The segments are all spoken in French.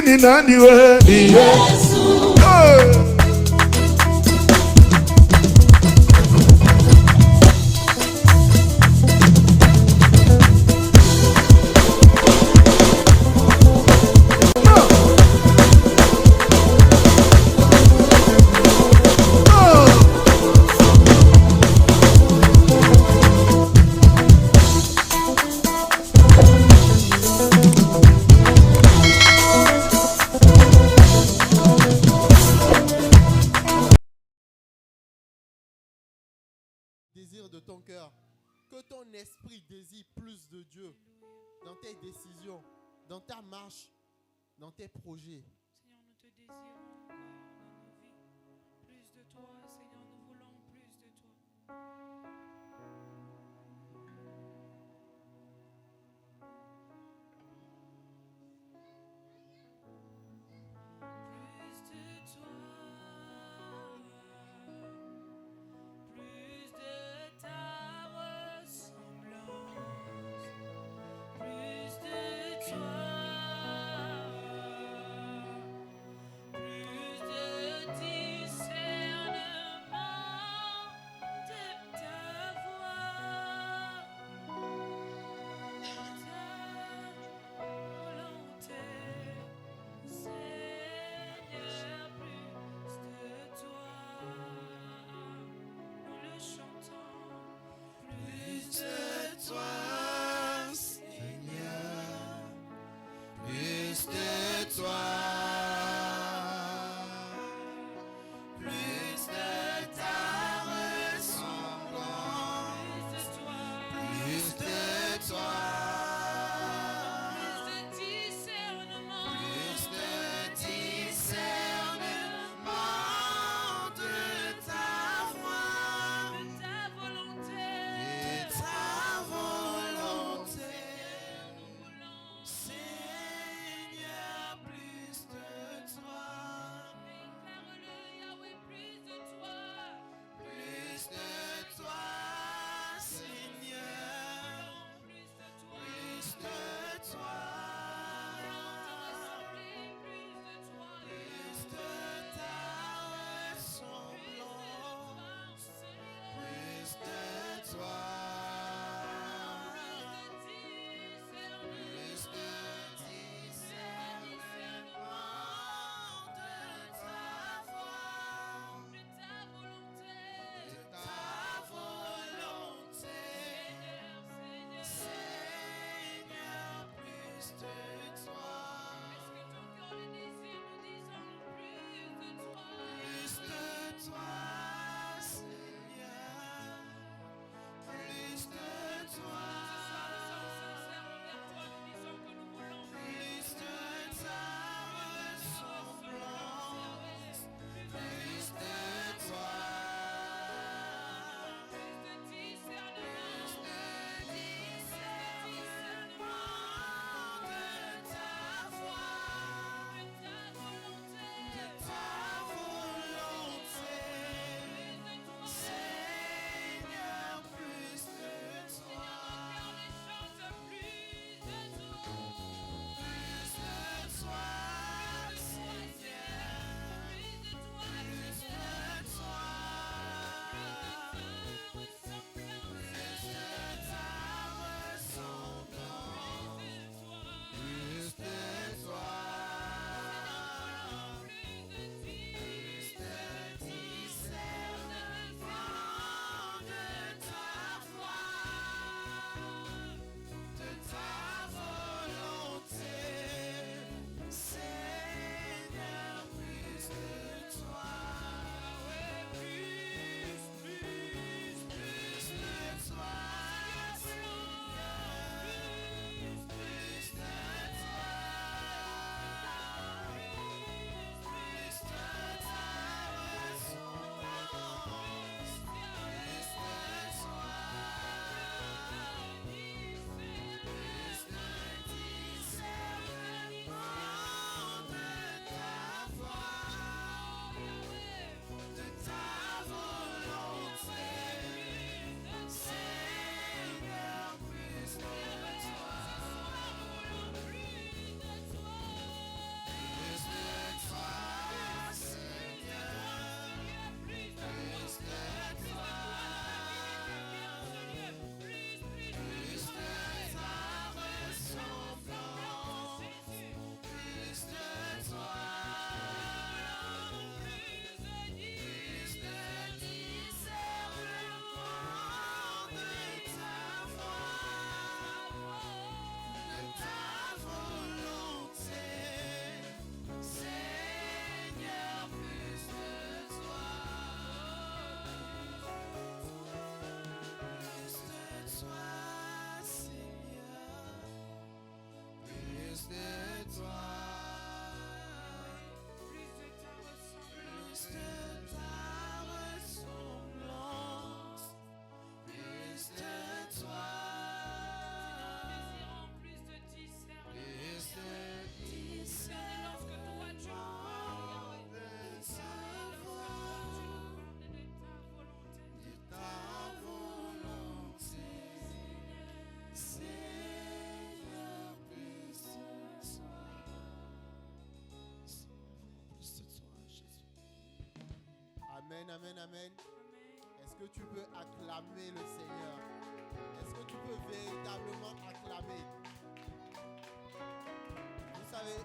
ni nani we ni Yesu. Oh. Désir de ton cœur, que ton esprit désire plus de Dieu dans tes décisions, dans ta marche, dans tes projets. Seigneur, nous te désirons encore dans nos vies. Plus de toi, Seigneur, nous voulons plus de toi. Amen, amen, amen. Amen. Est-ce que tu peux acclamer le Seigneur? Est-ce que tu peux véritablement acclamer? Vous savez,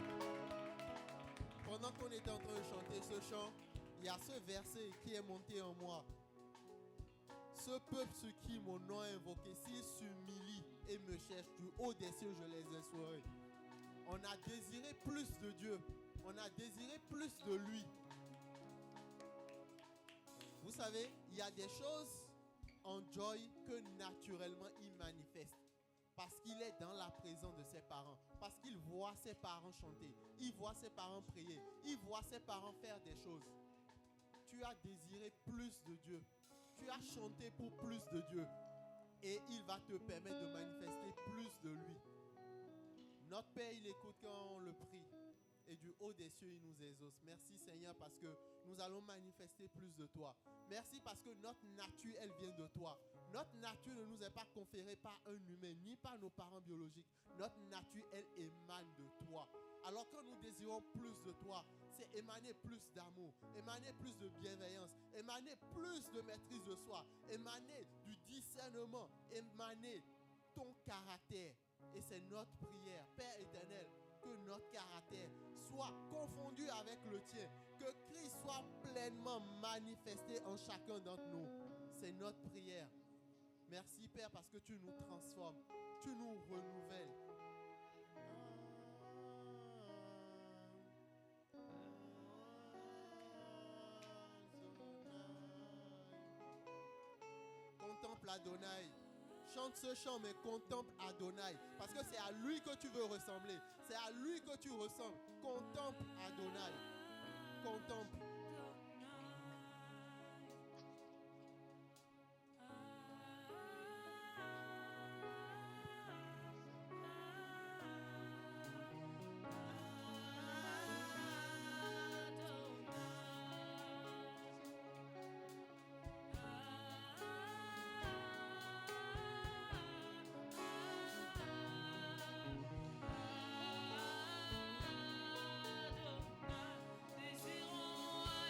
pendant qu'on était en train de chanter ce chant, il y a ce verset qui est monté en moi. Ce peuple sur qui mon nom est invoqué, s'il s'humilie et me cherche du haut des cieux, je les exaucerai. On a désiré plus de Dieu. On a désiré plus de lui. Vous savez, il y a des choses en Joy que naturellement il manifeste. Parce qu'il est dans la présence de ses parents. Parce qu'il voit ses parents chanter. Il voit ses parents prier. Il voit ses parents faire des choses. Tu as désiré plus de Dieu. Tu as chanté pour plus de Dieu. Et il va te permettre de manifester plus de lui. Notre Père, il écoute quand on le prie. Et du haut des cieux, il nous exauce. Merci Seigneur parce que nous allons manifester plus de toi. Merci parce que notre nature, elle vient de toi. Notre nature ne nous est pas conférée par un humain, ni par nos parents biologiques. Notre nature, elle émane de toi. Alors quand nous désirons plus de toi, c'est émaner plus d'amour, émaner plus de bienveillance, émaner plus de maîtrise de soi, émaner du discernement, émaner ton caractère. Et c'est notre prière, Père éternel, que notre caractère soit confondu avec le tien, que Christ soit pleinement manifesté en chacun d'entre nous. C'est notre prière. Merci Père parce que tu nous transformes, tu nous renouvelles. Contemple Adonai. Chante ce chant, mais contemple Adonai. Parce que c'est à lui que tu veux ressembler. C'est à lui que tu ressembles. Contemple Adonai. Contemple. Désirons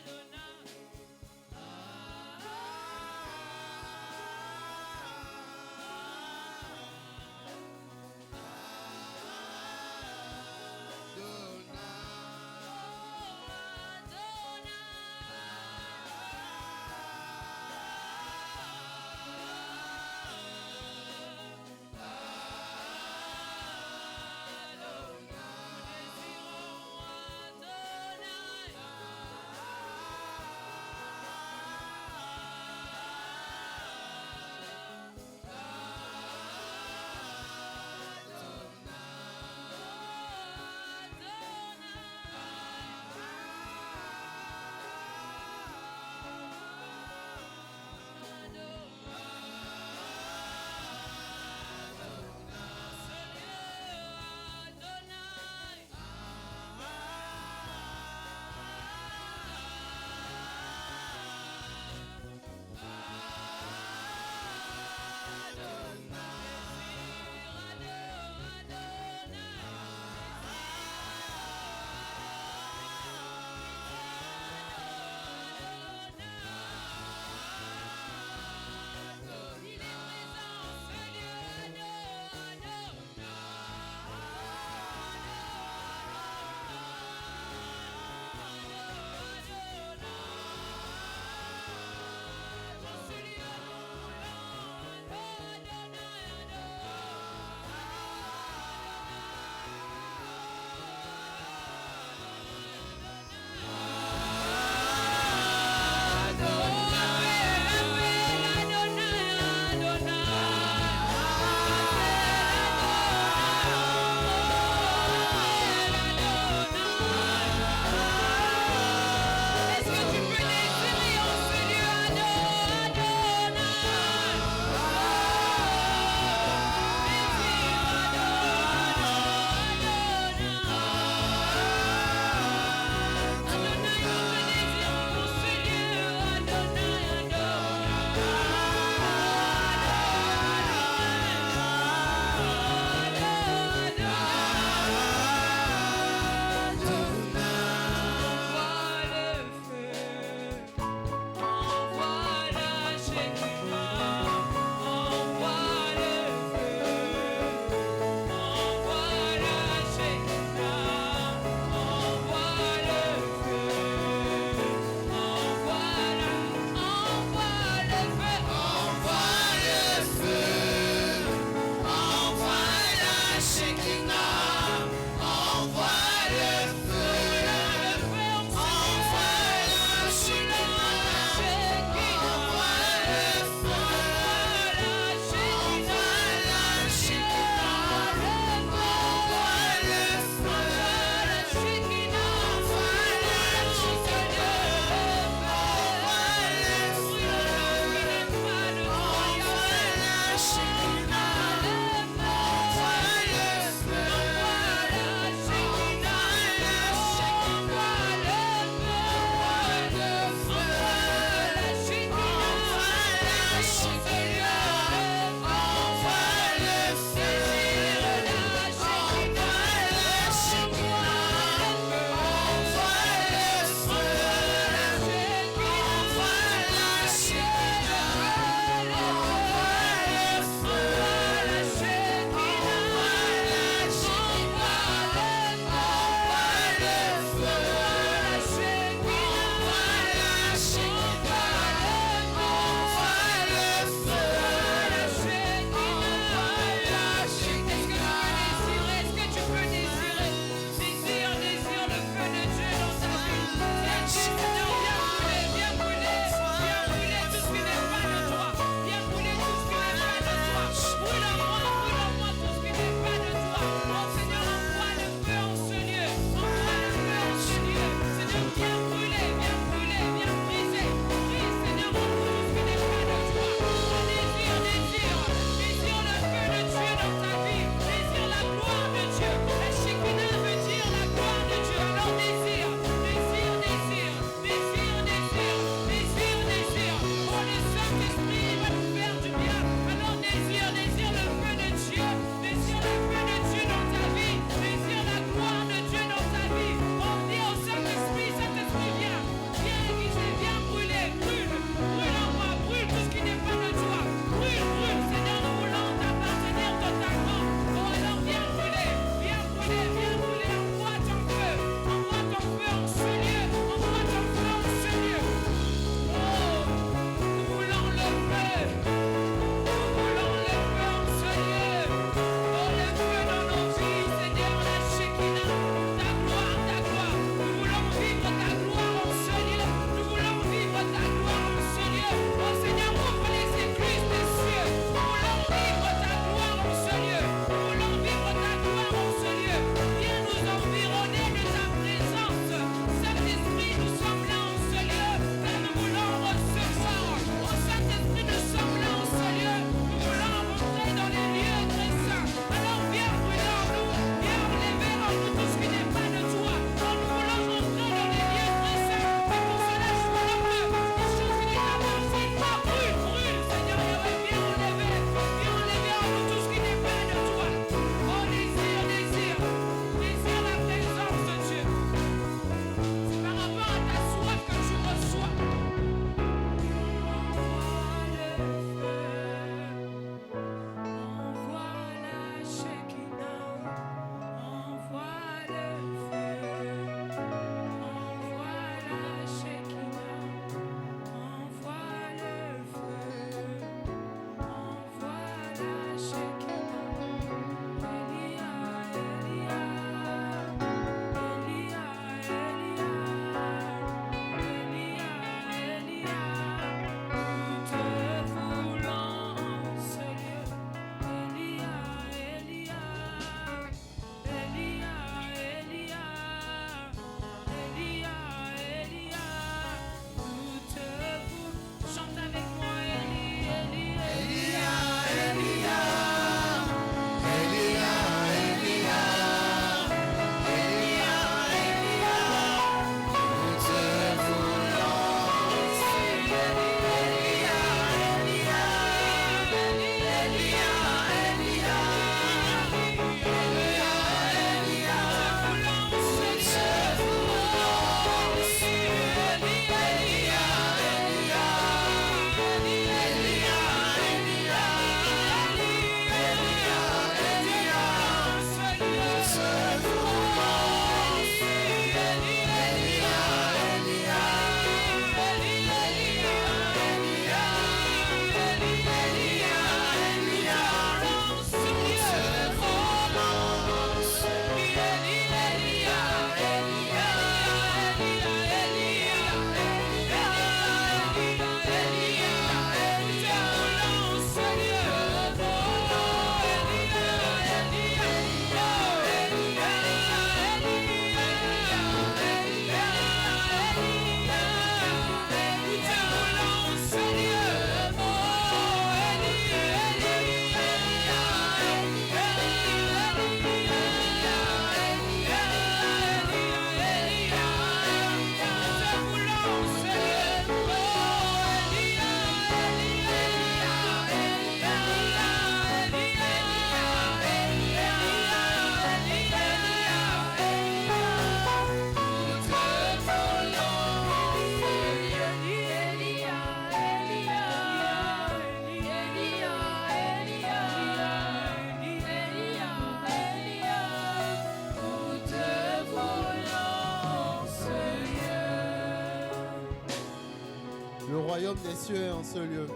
royaume des cieux est en ce lieu.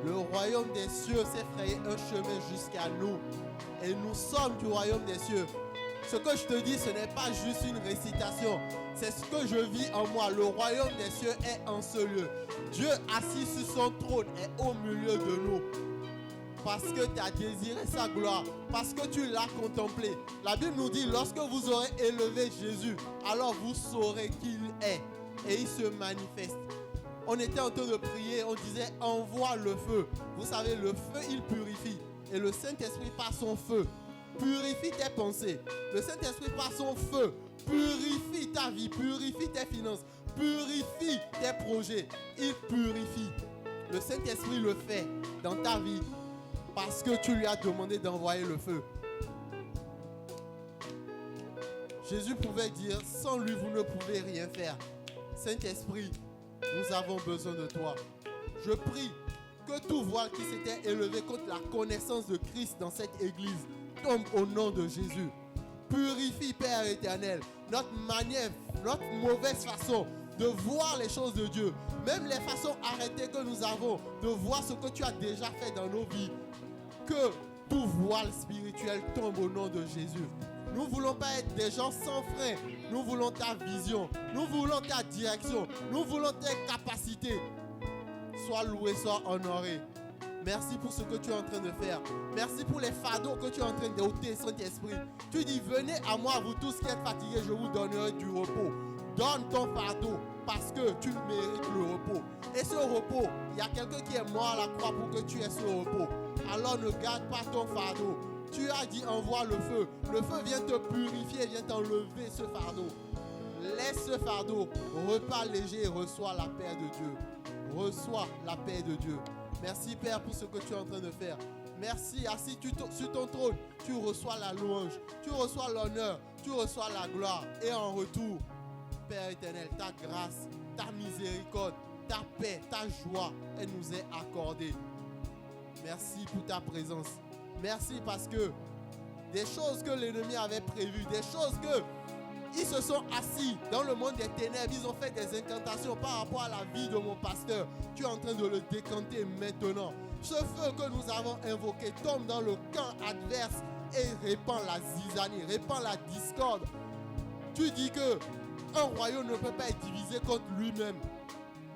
Le royaume des cieux s'est frayé un chemin jusqu'à nous. Et nous sommes du royaume des cieux. Ce que je te dis, ce n'est pas juste une récitation. C'est ce que je vis en moi. Le royaume des cieux est en ce lieu. Dieu assis sur son trône est au milieu de nous. Parce que tu as désiré sa gloire. Parce que tu l'as contemplé. La Bible nous dit, lorsque vous aurez élevé Jésus, alors vous saurez qui il est. Et il se manifeste. On était en train de prier, on disait, envoie le feu. Vous savez, le feu, il purifie. Et le Saint-Esprit, par son feu, purifie tes pensées. Le Saint-Esprit, par son feu, purifie ta vie, purifie tes finances, purifie tes projets. Il purifie. Le Saint-Esprit le fait dans ta vie parce que tu lui as demandé d'envoyer le feu. Jésus pouvait dire, sans lui, vous ne pouvez rien faire. Saint-Esprit, nous avons besoin de toi. Je prie que tout voile qui s'était élevé contre la connaissance de Christ dans cette église tombe au nom de Jésus. Purifie, Père éternel, notre manière, notre mauvaise façon de voir les choses de Dieu, même les façons arrêtées que nous avons de voir ce que tu as déjà fait dans nos vies. Que tout voile spirituel tombe au nom de Jésus. Nous ne voulons pas être des gens sans frein. Nous voulons ta vision. Nous voulons ta direction. Nous voulons tes capacités. Sois loué, sois honoré. Merci pour ce que tu es en train de faire. Merci pour les fardeaux que tu es en train d'ôter, Saint-Esprit. Tu dis, venez à moi, vous tous qui êtes fatigués, je vous donnerai du repos. Donne ton fardeau parce que tu mérites le repos. Et ce repos, il y a quelqu'un qui est mort à la croix pour que tu aies ce repos. Alors ne garde pas ton fardeau. Tu as dit, envoie le feu. Le feu vient te purifier, vient t'enlever ce fardeau. Laisse ce fardeau, repars léger et reçois la paix de Dieu. Reçois la paix de Dieu. Merci Père pour ce que tu es en train de faire. Merci, assis sur ton trône, tu reçois la louange, tu reçois l'honneur, tu reçois la gloire. Et en retour, Père éternel, ta grâce, ta miséricorde, ta paix, ta joie, elle nous est accordée. Merci pour ta présence. Merci parce que des choses que l'ennemi avait prévues, des choses que ils se sont assis dans le monde des ténèbres, ils ont fait des incantations par rapport à la vie de mon pasteur. Tu es en train de le décanter maintenant. Ce feu que nous avons invoqué tombe dans le camp adverse et répand la zizanie, répand la discorde. Tu dis que un royaume ne peut pas être divisé contre lui-même.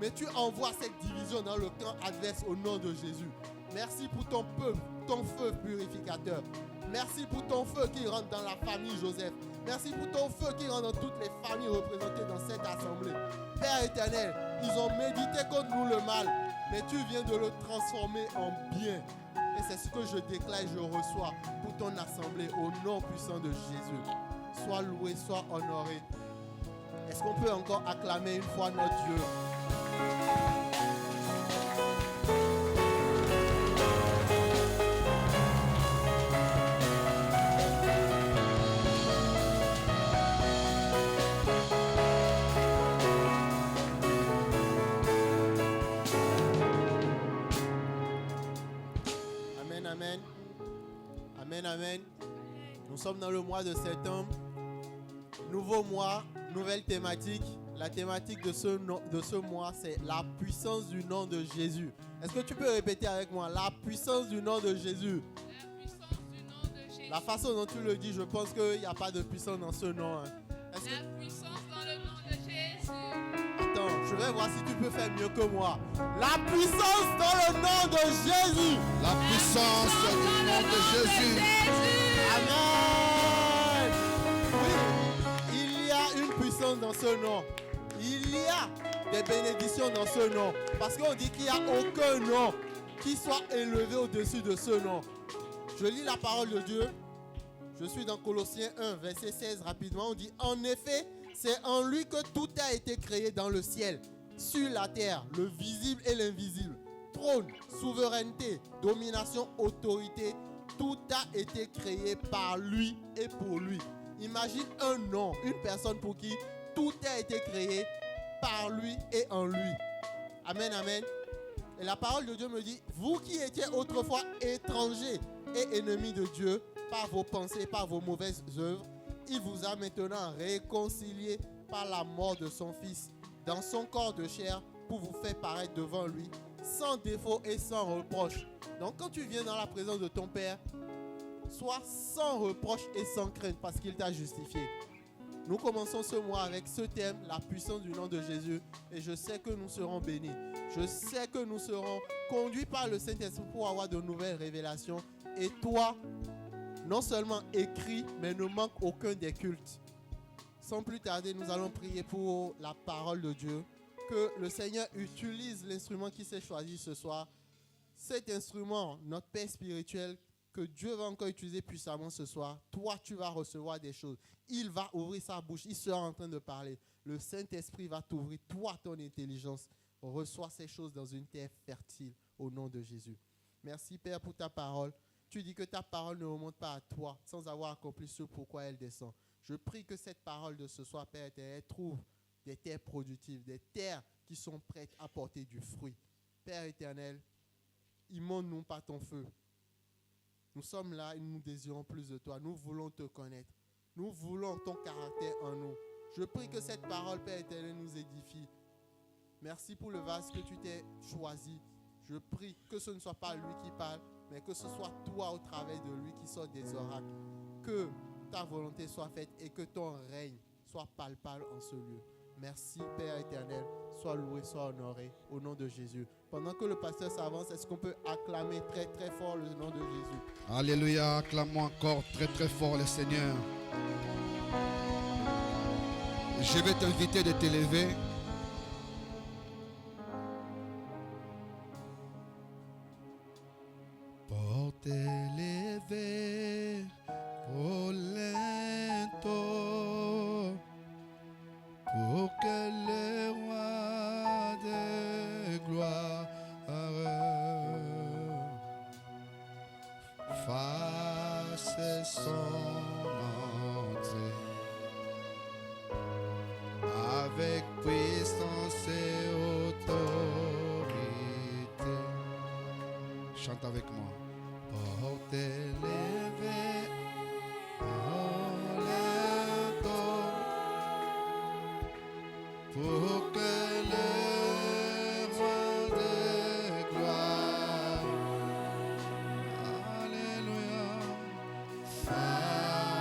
Mais tu envoies cette division dans le camp adverse au nom de Jésus. Merci pour ton peuple, ton feu purificateur. Merci pour ton feu qui rentre dans la famille Joseph. Merci pour ton feu qui rentre dans toutes les familles représentées dans cette assemblée. Père éternel, ils ont médité contre nous le mal, mais tu viens de le transformer en bien. Et c'est ce que je déclare et je reçois pour ton assemblée au nom puissant de Jésus. Sois loué, sois honoré. Est-ce qu'on peut encore acclamer une fois notre Dieu? Amen. Nous sommes dans le mois de septembre. Nouveau mois, nouvelle thématique. La thématique de ce mois, c'est la puissance du nom de Jésus. Est-ce que tu peux répéter avec moi? La puissance du nom de Jésus. La puissance du nom de Jésus. La façon dont tu le dis, je pense qu'il n'y a pas de puissance dans ce nom. La puissance dans le nom de Jésus. Attends, je vais voir si tu peux faire mieux que moi. La puissance dans le nom de Jésus. La puissance du nom de Jésus. Amen. Oui, il y a une puissance dans ce nom. Il y a des bénédictions dans ce nom. Parce qu'on dit qu'il n'y a aucun nom qui soit élevé au-dessus de ce nom. Je lis la parole de Dieu. Je suis dans Colossiens 1, verset 16 rapidement. On dit, en effet, c'est en lui que tout a été créé dans le ciel, sur la terre, le visible et l'invisible. Trône, souveraineté, domination, autorité, tout a été créé par lui et pour lui. Imagine un nom, une personne pour qui tout a été créé par lui et en lui. Amen, amen. Et la parole de Dieu me dit, vous qui étiez autrefois étrangers et ennemis de Dieu, par vos pensées, par vos mauvaises œuvres, il vous a maintenant réconciliés par la mort de son Fils, dans son corps de chair, pour vous faire paraître devant lui sans défaut et sans reproche. Donc quand tu viens dans la présence de ton Père, sois sans reproche et sans crainte parce qu'il t'a justifié. Nous commençons ce mois avec ce thème, la puissance du nom de Jésus. Et je sais que nous serons bénis. Je sais que nous serons conduits par le Saint-Esprit pour avoir de nouvelles révélations. Et toi, non seulement écris, mais ne manque aucun des cultes. Sans plus tarder, nous allons prier pour la parole de Dieu. Que le Seigneur utilise l'instrument qu'il s'est choisi ce soir. Cet instrument, notre Père spirituel, que Dieu va encore utiliser puissamment ce soir. Toi, tu vas recevoir des choses. Il va ouvrir sa bouche. Il sera en train de parler. Le Saint-Esprit va t'ouvrir. Toi, ton intelligence. Reçois ces choses dans une terre fertile au nom de Jésus. Merci, Père, pour ta parole. Tu dis que ta parole ne remonte pas à toi sans avoir accompli ce pourquoi elle descend. Je prie que cette parole de ce soir, Père éternel, trouve des terres productives, des terres qui sont prêtes à porter du fruit. Père éternel, immonde-nous par ton feu. Nous sommes là et nous désirons plus de toi. Nous voulons te connaître. Nous voulons ton caractère en nous. Je prie que cette parole, Père éternel, nous édifie. Merci pour le vase que tu t'es choisi. Je prie que ce ne soit pas lui qui parle, mais que ce soit toi au travers de lui qui sort des oracles. Que ta volonté soit faite et que ton règne soit palpable en ce lieu. Merci, Père éternel. Sois loué, sois honoré au nom de Jésus. Pendant que le pasteur s'avance, est-ce qu'on peut acclamer très très fort le nom de Jésus? Alléluia, acclamons encore très très fort le Seigneur. Je vais t'inviter de t'élever. Pour t'élever, oh lento, pour que le roi de gloire fasse son entrée avec puissance et autorité. Chante avec moi. Pour t'élever, oh lento, pour que le roi de gloire, alléluia, fasse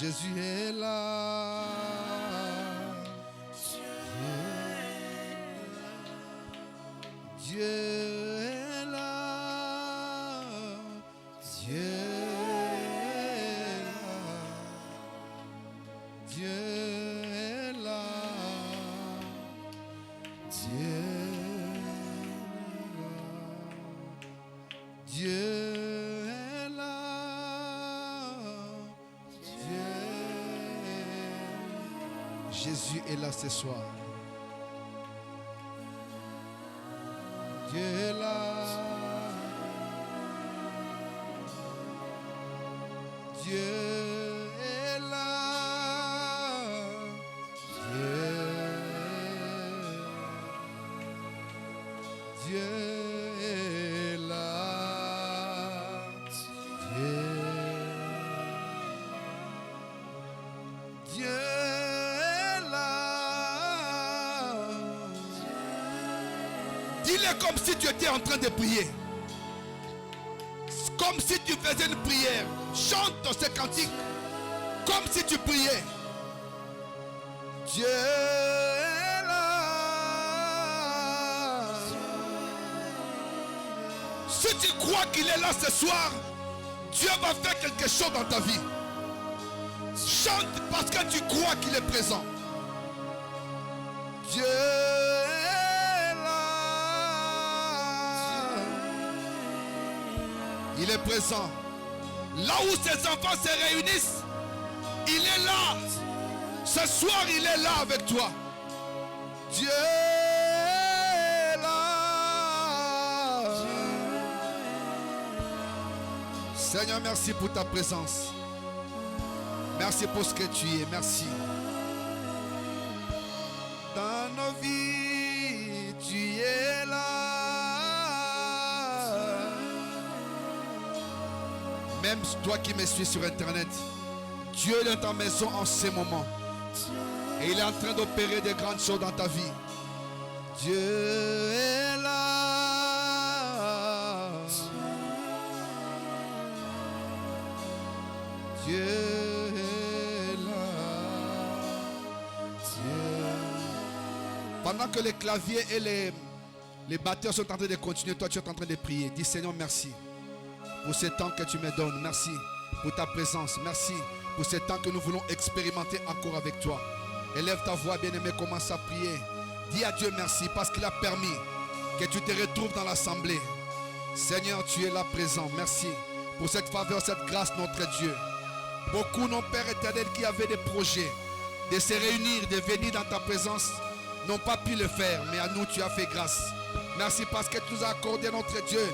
Jésus est là. Dieu est là. Dieu est là. Dieu est là. Dieu est là. Dieu est là. Dieu est là. Jésus est là ce soir. Dieu est là. Dieu est là. Dieu est là. Dieu est là. Dis-le comme si tu étais en train de prier. Comme si tu faisais une prière. Chante ce cantique comme si tu priais. Dieu est là. Si tu crois qu'il est là ce soir, Dieu va faire quelque chose dans ta vie. Chante parce que tu crois qu'il est présent. Dieu est là. Il est présent. Là où ses enfants se réunissent, il est là. Ce soir, il est là avec toi. Dieu est là. Seigneur, merci pour ta présence. Merci pour ce que tu es. Merci. Dans nos vies, tu es là. Même toi qui me suis sur Internet, Dieu est dans ta maison en ce moment. Et il est en train d'opérer de grandes choses dans ta vie. Dieu est là. Dieu est là. Dieu. Pendant que les claviers et les batteurs sont en train de continuer, toi tu es en train de prier. Dis Seigneur merci pour ce temps que tu me donnes. Merci pour ta présence. Merci pour ce temps que nous voulons expérimenter encore avec toi. Élève ta voix, bien-aimé, commence à prier. Dis à Dieu merci parce qu'il a permis que tu te retrouves dans l'assemblée. Seigneur, tu es là présent. Merci pour cette faveur, cette grâce, notre Dieu. Beaucoup, nos Pères éternels, qui avaient des projets de se réunir, de venir dans ta présence, n'ont pas pu le faire. Mais à nous, tu as fait grâce. Merci parce que tu nous as accordé, notre Dieu,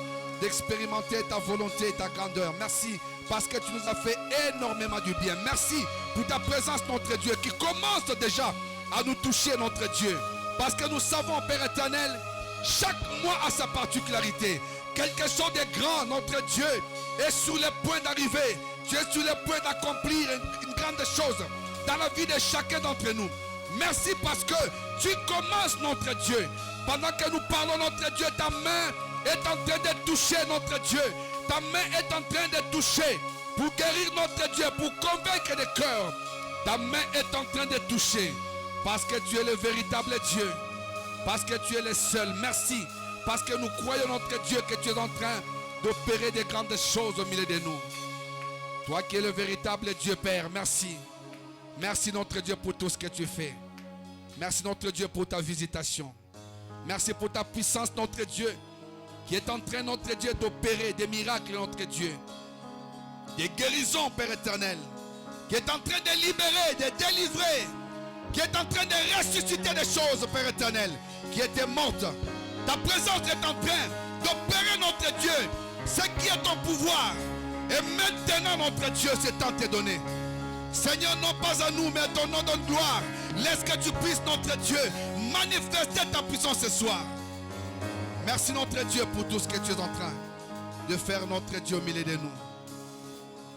d'expérimenter ta volonté et ta grandeur. Merci parce que tu nous as fait énormément du bien. Merci pour ta présence, notre Dieu, qui commence déjà à nous toucher, notre Dieu. Parce que nous savons, Père éternel, chaque mois a sa particularité. Quelque chose de grand, notre Dieu, est sur le point d'arriver. Tu es sur le point d'accomplir une grande chose dans la vie de chacun d'entre nous. Merci parce que tu commences, notre Dieu. Pendant que nous parlons, notre Dieu, ta main est en train de toucher, notre Dieu. Ta main est en train de toucher pour guérir notre Dieu, pour convaincre les cœurs. Ta main est en train de toucher parce que tu es le véritable Dieu. Parce que tu es le seul. Merci. Parce que nous croyons, notre Dieu, que tu es en train d'opérer des grandes choses au milieu de nous. Toi qui es le véritable Dieu, Père, merci. Merci, notre Dieu, pour tout ce que tu fais. Merci, notre Dieu, pour ta visitation. Merci pour ta puissance, notre Dieu, qui est en train, notre Dieu, d'opérer des miracles, notre Dieu. Des guérisons, Père éternel. Qui est en train de libérer, de délivrer. Qui est en train de ressusciter des choses, Père éternel, qui étaient mortes. Ta présence est en train d'opérer, notre Dieu, ce qui est ton pouvoir. Et maintenant, notre Dieu, c'est temps de te donner. Seigneur, non pas à nous, mais à ton nom de gloire. Laisse que tu puisses, notre Dieu, manifester ta puissance ce soir. Merci, notre Dieu, pour tout ce que tu es en train de faire, notre Dieu, au milieu de nous.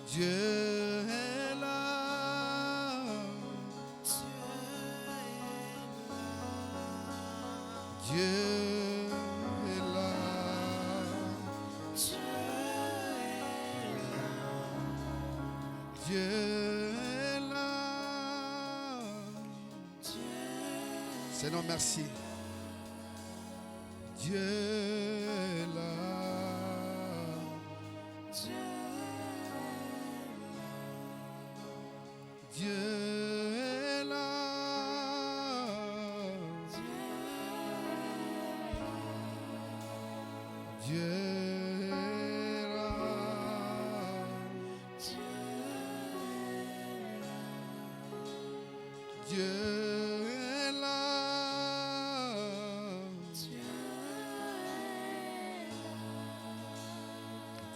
Dieu est là. Dieu est là. Dieu est là. Seigneur, merci. Dieu est là. Dieu est là. Dieu est là. Dieu est là.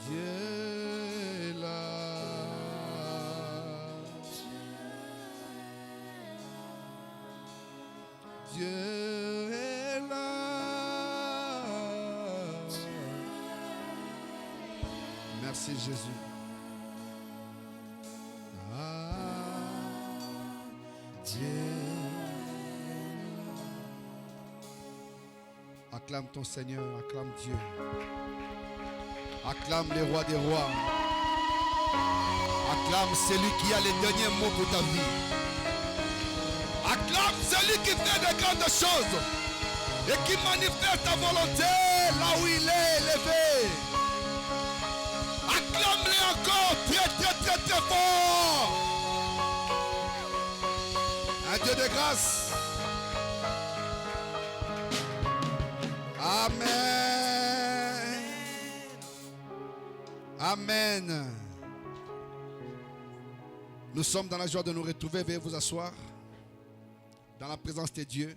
Dieu est là. Dieu est là. Merci Jésus. Dieu. Acclame ton Seigneur, acclame Dieu. Acclame les rois des rois. Acclame celui qui a les derniers mots pour ta vie. Acclame celui qui fait de grandes choses et qui manifeste ta volonté là où il est élevé. Acclame-les encore très très très très fort. Un Dieu de grâce. Amen. Amen. Nous sommes dans la joie de nous retrouver. Veuillez vous asseoir dans la présence de Dieu.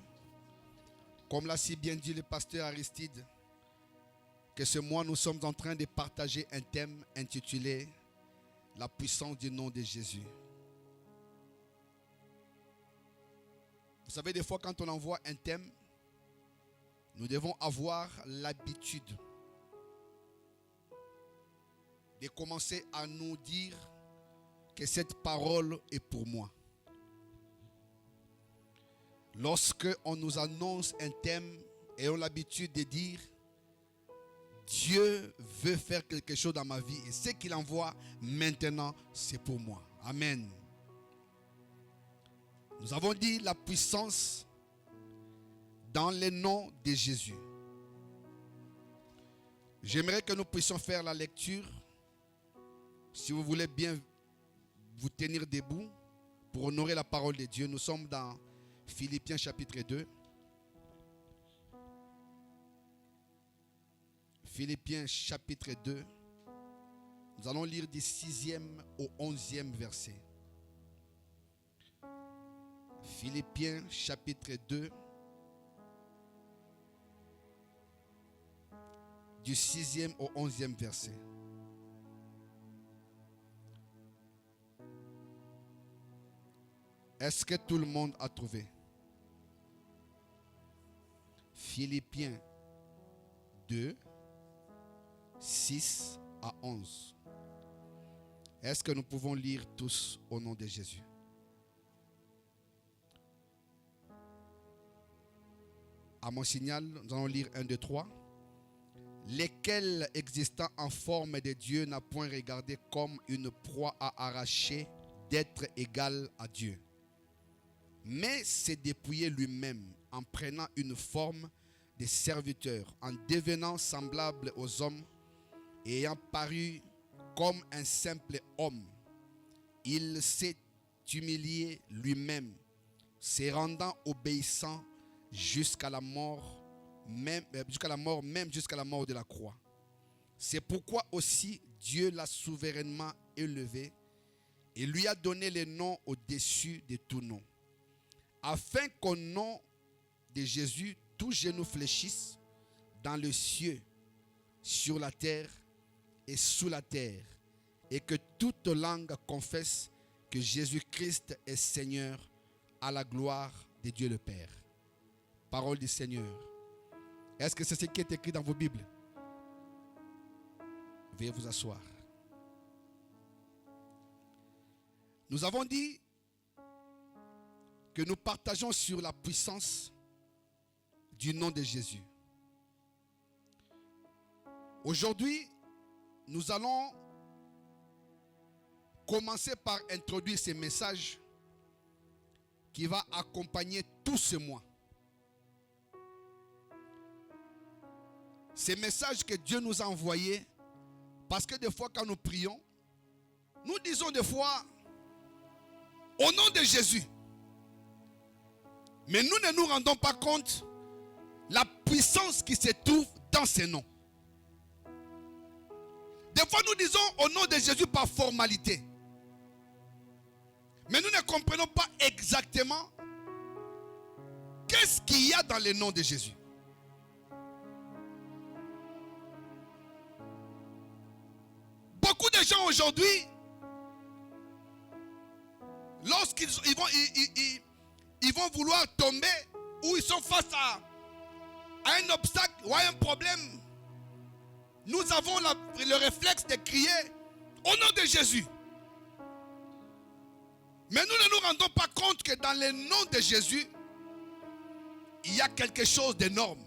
Comme l'a si bien dit le pasteur Aristide, que ce mois nous sommes en train de partager un thème intitulé « La puissance du nom de Jésus ». Vous savez, des fois quand on envoie un thème, nous devons avoir l'habitude de commencer à nous dire que cette parole est pour moi. Lorsque on nous annonce un thème et on a l'habitude de dire Dieu veut faire quelque chose dans ma vie et ce qu'il envoie maintenant, c'est pour moi. Amen. Nous avons dit la puissance dans le nom de Jésus. J'aimerais que nous puissions faire la lecture. Si vous voulez bien vous tenir debout pour honorer la parole de Dieu, nous sommes dans Philippiens chapitre 2. Philippiens chapitre 2. Nous allons lire du 6e au 11e verset. Philippiens chapitre 2. Du 6e au 11e verset. Est-ce que tout le monde a trouvé? Philippiens 2, 6 à 11. Est-ce que nous pouvons lire tous au nom de Jésus? À mon signal, nous allons lire 1, 2, 3. Lesquels, existant en forme de Dieu, n'a point regardé comme une proie à arracher d'être égal à Dieu, mais s'est dépouillé lui-même en prenant une forme de serviteur, en devenant semblable aux hommes et ayant paru comme un simple homme. Il s'est humilié lui-même, se rendant obéissant jusqu'à la mort, même jusqu'à la mort de la croix. C'est pourquoi aussi Dieu l'a souverainement élevé et lui a donné le nom au-dessus de tout nom, afin qu'au nom de Jésus, tout genou fléchisse dans le ciel, sur la terre et sous la terre, et que toute langue confesse que Jésus-Christ est Seigneur, à la gloire de Dieu le Père. Parole du Seigneur. Est-ce que c'est ce qui est écrit dans vos Bibles? Veuillez vous asseoir. Nous avons dit que nous partageons sur la puissance du nom de Jésus. Aujourd'hui, nous allons commencer par introduire ce message qui va accompagner tout ce mois. ces messages que Dieu nous a envoyés, parce que des fois quand nous prions, nous disons des fois au nom de Jésus. Mais nous ne nous rendons pas compte la puissance qui se trouve dans ces noms. Des fois nous disons au nom de Jésus par formalité. Mais nous ne comprenons pas exactement qu'est-ce qu'il y a dans le nom de Jésus. Beaucoup de gens aujourd'hui, lorsqu'ils vont vouloir tomber ou ils sont face à un obstacle ou à un problème, nous avons le réflexe de crier au nom de Jésus. Mais nous ne nous rendons pas compte que dans le nom de Jésus, il y a quelque chose d'énorme.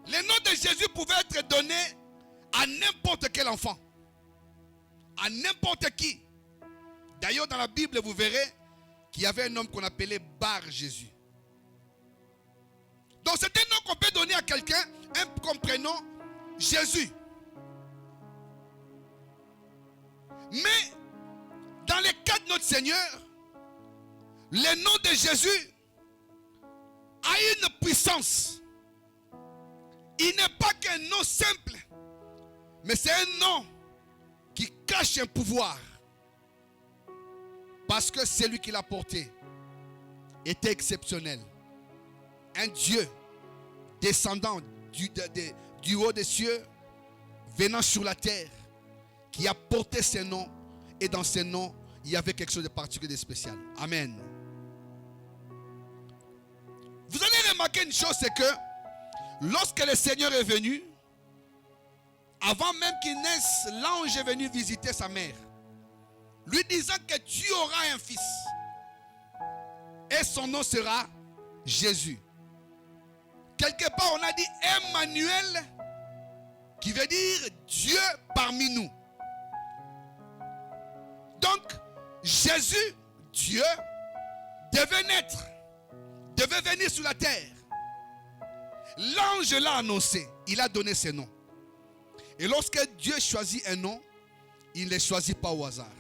Le nom de Jésus pouvait être donné à n'importe quel enfant, à n'importe qui. D'ailleurs, dans la Bible, vous verrez qu'il y avait un homme qu'on appelait Bar Jésus. Donc, c'est un nom qu'on peut donner à quelqu'un, comme prénom Jésus. Mais, dans le cas de notre Seigneur, le nom de Jésus a une puissance. Il n'est pas qu'un nom simple, mais c'est un nom qui cache un pouvoir. Parce que celui qui l'a porté était exceptionnel. Un Dieu descendant du haut des cieux, venant sur la terre, qui a porté ses noms. Et dans ces noms, il y avait quelque chose de particulier, de spécial. Amen. Vous allez remarquer une chose, c'est que lorsque le Seigneur est venu, avant même qu'il naisse, l'ange est venu visiter sa mère, lui disant que tu auras un fils. Et son nom sera Jésus. Quelque part, on a dit Emmanuel, qui veut dire Dieu parmi nous. Donc, Jésus, Dieu, devait naître, devait venir sur la terre. L'ange l'a annoncé, il a donné ses noms. Et lorsque Dieu choisit un nom, il ne les choisit pas au hasard.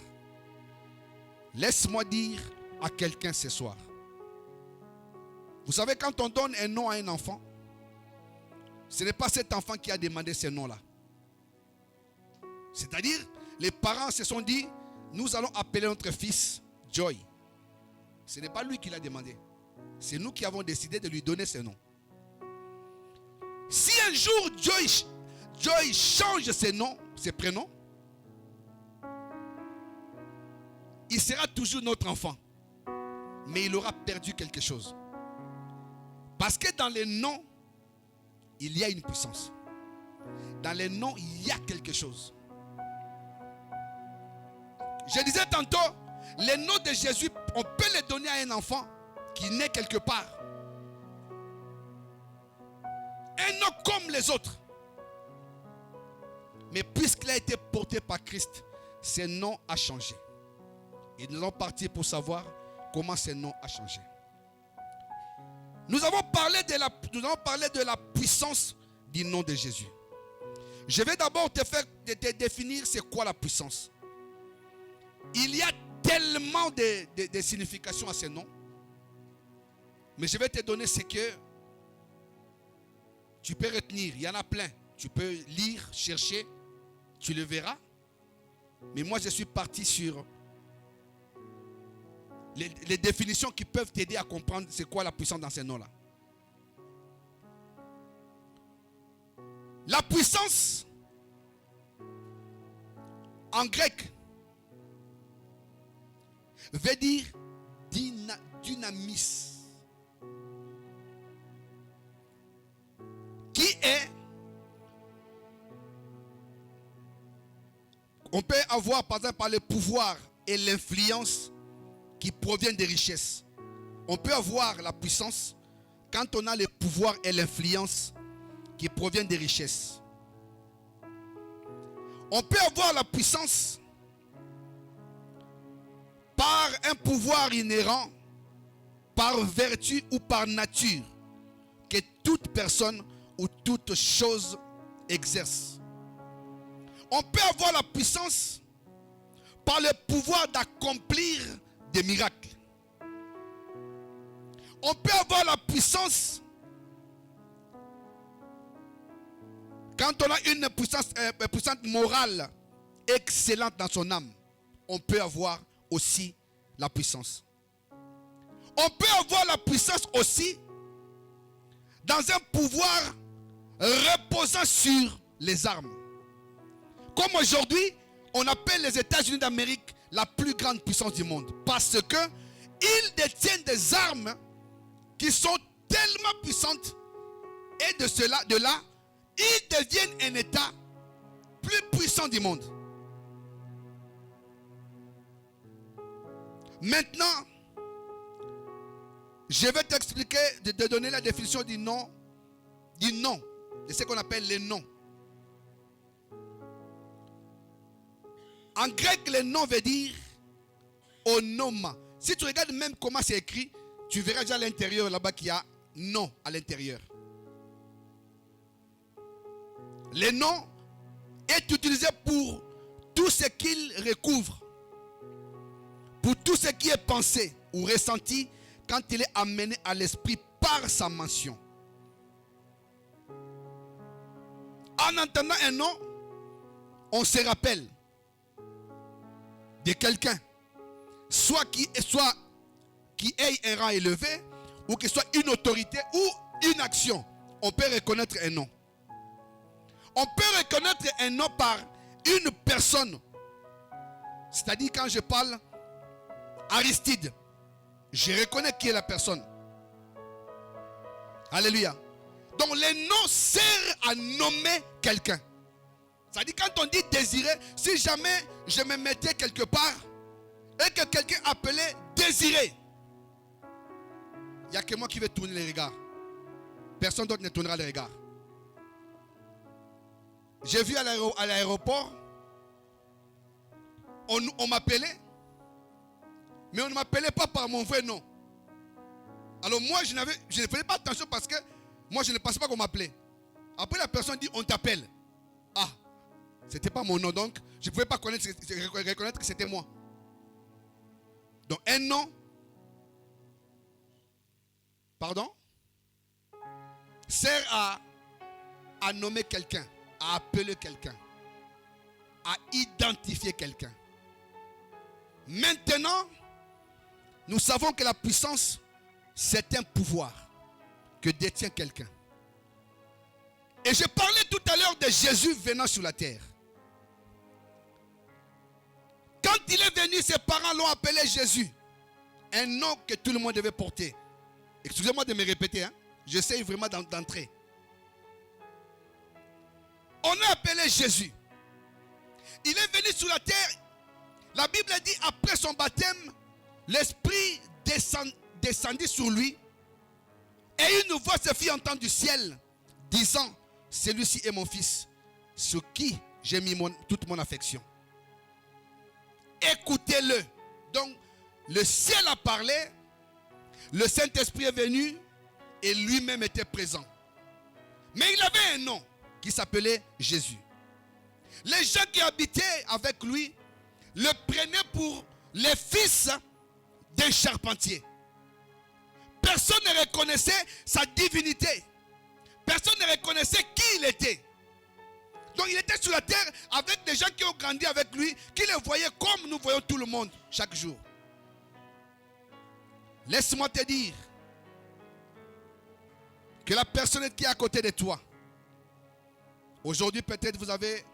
Laisse-moi dire à quelqu'un ce soir. Vous savez, quand on donne un nom à un enfant, ce n'est pas cet enfant qui a demandé ce nom-là. C'est-à-dire, les parents se sont dit, nous allons appeler notre fils Joy. Ce n'est pas lui qui l'a demandé. C'est nous qui avons décidé de lui donner ce nom. Si un jour Joy change ses noms, ses prénoms, il sera toujours notre enfant. Mais il aura perdu quelque chose. Parce que dans les noms, il y a une puissance. Dans les noms, il y a quelque chose. Je disais tantôt, le nom de Jésus, on peut le donner à un enfant qui naît quelque part. Un nom comme les autres. Mais puisqu'il a été porté par Christ, ce nom a changé. Et nous allons partir pour savoir comment ce nom a changé. Nous avons parlé de la puissance du nom de Jésus. Je vais d'abord te définir c'est quoi la puissance. Il y a tellement de significations à ce nom. Mais je vais te donner ce que tu peux retenir. Il y en a plein. Tu peux lire, chercher. Tu le verras. Mais moi, je suis parti sur les définitions qui peuvent t'aider à comprendre c'est quoi la puissance dans ces noms-là. La puissance, en grec, veut dire dynamis, qui est, on peut avoir par exemple par le pouvoir et l'influence qui proviennent des richesses. On peut avoir la puissance quand on a le pouvoir et l'influence qui proviennent des richesses. On peut avoir la puissance par un pouvoir inhérent, par vertu ou par nature, que toute personne ou toute chose exerce. On peut avoir la puissance par le pouvoir d'accomplir des miracles. On peut avoir la puissance quand on a une puissance morale excellente dans son âme. On peut avoir aussi la puissance. On peut avoir la puissance aussi dans un pouvoir reposant sur les armes. Comme aujourd'hui, on appelle les États-Unis d'Amérique la plus grande puissance du monde. Parce qu'ils détiennent des armes qui sont tellement puissantes. Et de là, ils deviennent un État plus puissant du monde. Maintenant, je vais t'expliquer, de te donner la définition du nom, de ce qu'on appelle les noms. En grec, le nom veut dire onoma. Si tu regardes même comment c'est écrit, tu verras déjà à l'intérieur là-bas qu'il y a nom à l'intérieur. Le nom est utilisé pour tout ce qu'il recouvre, pour tout ce qui est pensé ou ressenti quand il est amené à l'esprit par sa mention. En entendant un nom, on se rappelle de quelqu'un, soit qui ait un rang élevé, ou qui soit une autorité ou une action. On peut reconnaître un nom. On peut reconnaître un nom par une personne. C'est-à-dire quand je parle Aristide, je reconnais qui est la personne. Alléluia. Donc le nom sert à nommer quelqu'un. C'est-à-dire quand on dit Désiré, si jamais je me mettais quelque part et que quelqu'un appelait Désiré, il n'y a que moi qui vais tourner les regards. Personne d'autre ne tournera les regards. J'ai vu à l'aéroport, on m'appelait, mais on ne m'appelait pas par mon vrai nom. Alors moi, je ne faisais pas attention parce que moi, je ne pensais pas qu'on m'appelait. Après, la personne dit, on t'appelle. Ah, c'était pas mon nom, donc je ne pouvais pas reconnaître que c'était moi. Donc un nom, sert à nommer quelqu'un, à appeler quelqu'un, à identifier quelqu'un. Maintenant, nous savons que la puissance, c'est un pouvoir que détient quelqu'un. Et je parlais tout à l'heure de Jésus venant sur la terre. Quand il est venu, ses parents l'ont appelé Jésus. Un nom que tout le monde devait porter. Excusez-moi de me répéter, hein? J'essaye vraiment d'entrer. On a appelé Jésus. Il est venu sur la terre. La Bible dit, après son baptême, l'Esprit descendit sur lui. Et une voix se fit entendre du ciel, disant, celui-ci est mon fils, sur qui j'ai mis toute mon affection. Écoutez-le. Donc, le ciel a parlé, le Saint-Esprit est venu et lui-même était présent. Mais il avait un nom qui s'appelait Jésus. Les gens qui habitaient avec lui le prenaient pour le fils d'un charpentier. Personne ne reconnaissait sa divinité. Personne ne reconnaissait qui il était. Donc il était sur la terre avec des gens qui ont grandi avec lui, qui le voyaient comme nous voyons tout le monde chaque jour. Laisse-moi te dire que la personne qui est à côté de toi, aujourd'hui peut-être vous avez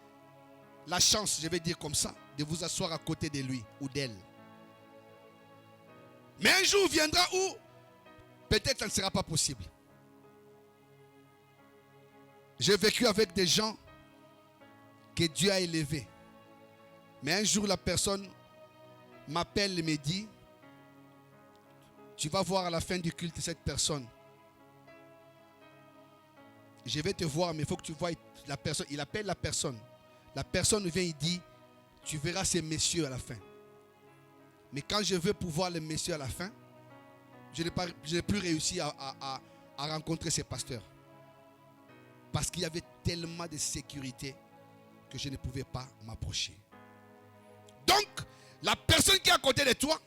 la chance, je vais dire comme ça, de vous asseoir à côté de lui ou d'elle. Mais un jour viendra où peut-être ça ne sera pas possible. J'ai vécu avec des gens que Dieu a élevés. Mais un jour la personne m'appelle et me dit, tu vas voir à la fin du culte cette personne. Je vais te voir, mais il faut que tu vois la personne. Il appelle la personne. La personne vient, il dit, tu verras ces messieurs à la fin. Mais quand je veux pouvoir les messieurs à la fin, je n'ai plus réussi à rencontrer ces pasteurs. Parce qu'il y avait tellement de sécurité que je ne pouvais pas m'approcher. Donc, la personne qui est à côté de toi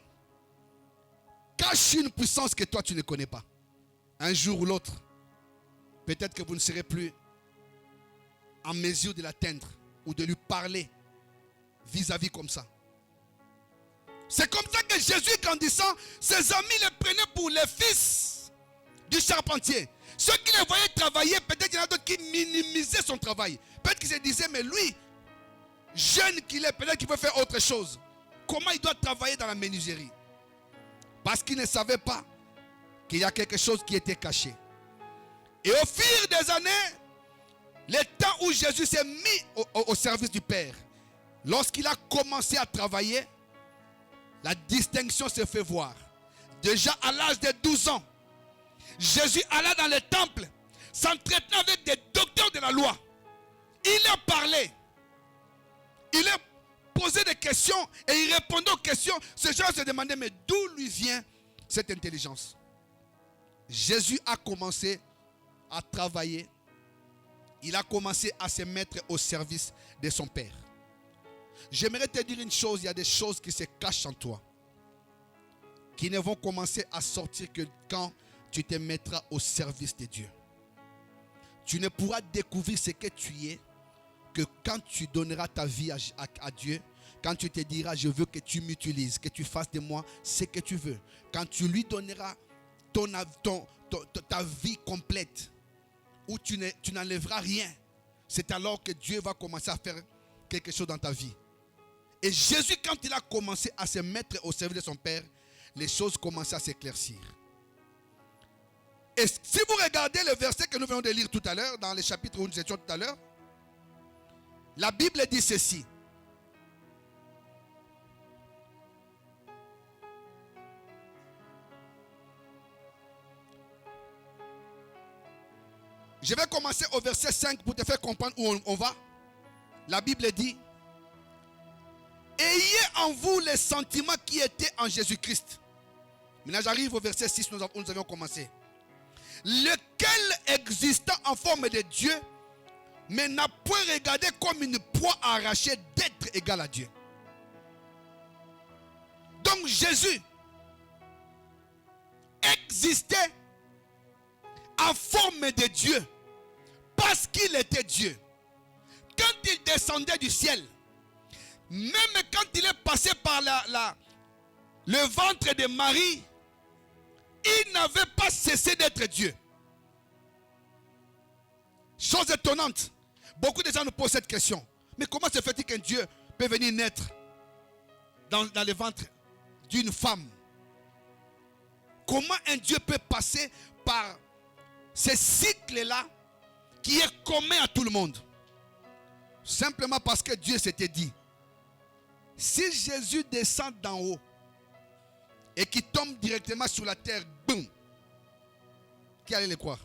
cache une puissance que toi tu ne connais pas. Un jour ou l'autre, peut-être que vous ne serez plus en mesure de l'atteindre ou de lui parler vis-à-vis comme ça. C'est comme ça que Jésus, grandissant, ses amis les prenaient pour les fils du charpentier. Ceux qui les voyaient travailler, peut-être qu'il y en a d'autres qui minimisaient son travail. Peut-être qu'ils se disaient, mais lui, jeune qu'il est, peut-être qu'il peut faire autre chose. Comment il doit travailler dans la menuiserie? Parce qu'il ne savait pas qu'il y a quelque chose qui était caché. Et au fil des années, le temps où Jésus s'est mis au service du Père, lorsqu'il a commencé à travailler, la distinction se fait voir. Déjà à l'âge de 12 ans, Jésus alla dans le temple, s'entretenant avec des docteurs de la loi. Il a parlé. Il a posé des questions et il répondait aux questions. Ces gens se demandaient, mais d'où lui vient cette intelligence? Jésus a commencé à travailler. Il a commencé à se mettre au service de son Père. J'aimerais te dire une chose, il y a des choses qui se cachent en toi, qui ne vont commencer à sortir que quand tu te mettras au service de Dieu. Tu ne pourras découvrir ce que tu es que quand tu donneras ta vie à Dieu, quand tu te diras, je veux que tu m'utilises, que tu fasses de moi ce que tu veux. Quand tu lui donneras ta vie complète, où tu n'enlèveras rien, c'est alors que Dieu va commencer à faire quelque chose dans ta vie. Et Jésus, quand il a commencé à se mettre au service de son Père, les choses commençaient à s'éclaircir. Et si vous regardez le verset que nous venons de lire tout à l'heure, dans le chapitre où nous étions tout à l'heure, la Bible dit ceci. Je vais commencer au verset 5 pour te faire comprendre où on va. La Bible dit: ayez en vous les sentiments qui étaient en Jésus-Christ. Maintenant j'arrive au verset 6 où nous avions commencé. Lequel existant en forme de Dieu, mais n'a point regardé comme une proie à arracher d'être égal à Dieu. Donc Jésus existait en forme de Dieu parce qu'il était Dieu. Quand il descendait du ciel, même quand il est passé par le ventre de Marie, il n'avait pas cessé d'être Dieu. Chose étonnante. Beaucoup de gens nous posent cette question. Mais comment se fait-il qu'un Dieu peut venir naître dans le ventre d'une femme? Comment un Dieu peut passer par ce cycle-là qui est commun à tout le monde? Simplement parce que Dieu s'était dit, si Jésus descend d'en haut et qui tombe directement sur la terre, boum, qui allait le croire?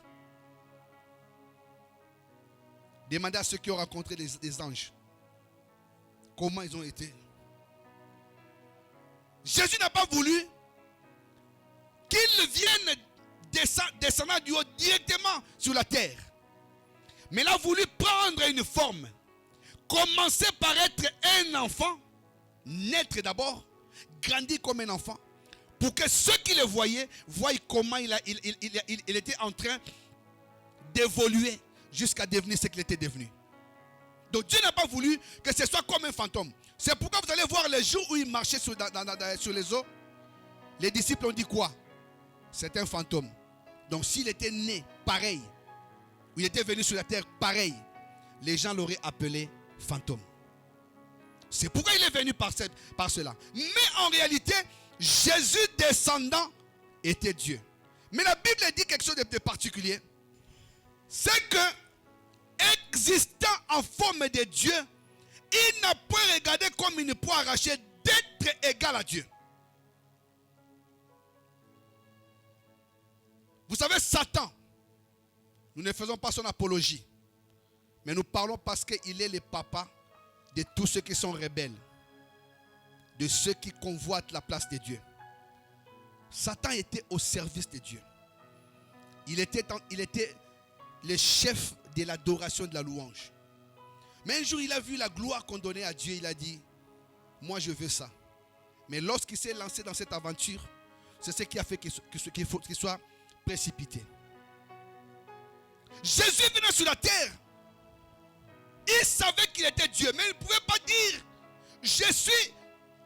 Demandez à ceux qui ont rencontré des anges comment ils ont été. Jésus n'a pas voulu qu'il vienne descendant du haut directement sur la terre, mais il a voulu prendre une forme, commencer par être un enfant, naître d'abord, grandir comme un enfant, pour que ceux qui le voyaient voient comment il était en train d'évoluer jusqu'à devenir ce qu'il était devenu. Donc Dieu n'a pas voulu que ce soit comme un fantôme. C'est pourquoi vous allez voir les jours où il marchait sur les eaux, les disciples ont dit quoi? C'est un fantôme. Donc s'il était né pareil, ou il était venu sur la terre pareil, les gens l'auraient appelé fantôme. C'est pourquoi il est venu par cela. Mais en réalité, Jésus descendant était Dieu. Mais la Bible dit quelque chose de particulier. C'est que, existant en forme de Dieu, il n'a pas regardé comme une proie arrachée d'être égal à Dieu. Vous savez, Satan, nous ne faisons pas son apologie, mais nous parlons parce qu'il est le papa de tous ceux qui sont rebelles, de ceux qui convoitent la place de Dieu. Satan était au service de Dieu. Il était le chef de l'adoration, de la louange. Mais un jour, il a vu la gloire qu'on donnait à Dieu. Il a dit, moi je veux ça. Mais lorsqu'il s'est lancé dans cette aventure, c'est ce qui a fait qu'il soit précipité. Jésus venait sur la terre. Il savait qu'il était Dieu, mais il ne pouvait pas dire, je suis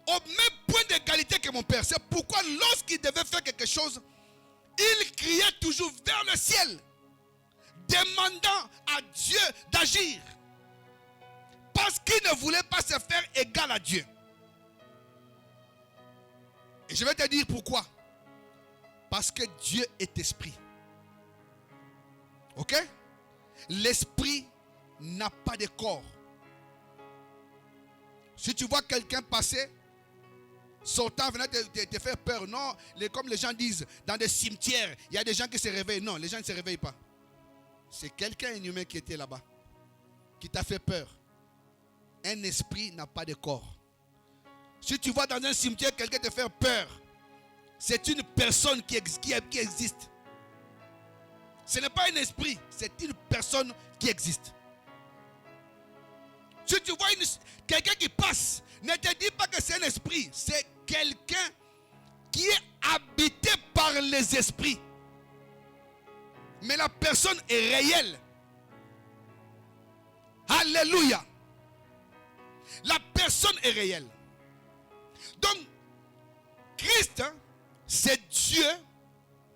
au même point d'égalité que mon Père. C'est pourquoi lorsqu'il devait faire quelque chose, il criait toujours vers le ciel, demandant à Dieu d'agir. Parce qu'il ne voulait pas se faire égal à Dieu. Et je vais te dire pourquoi. Parce que Dieu est esprit. Ok? L'esprit n'a pas de corps. Si tu vois quelqu'un passer, sortant, venant te faire peur, non, comme les gens disent, dans des cimetières, il y a des gens qui se réveillent. Non, les gens ne se réveillent pas. C'est quelqu'un inhumain qui était là-bas, qui t'a fait peur. Un esprit n'a pas de corps. Si tu vois dans un cimetière quelqu'un te faire peur, c'est une personne qui existe. Ce n'est pas un esprit, c'est une personne qui existe. Si tu vois quelqu'un qui passe, ne te dis pas que c'est un esprit. C'est quelqu'un qui est habité par les esprits. Mais la personne est réelle. Alléluia. La personne est réelle. Donc, Christ, c'est Dieu,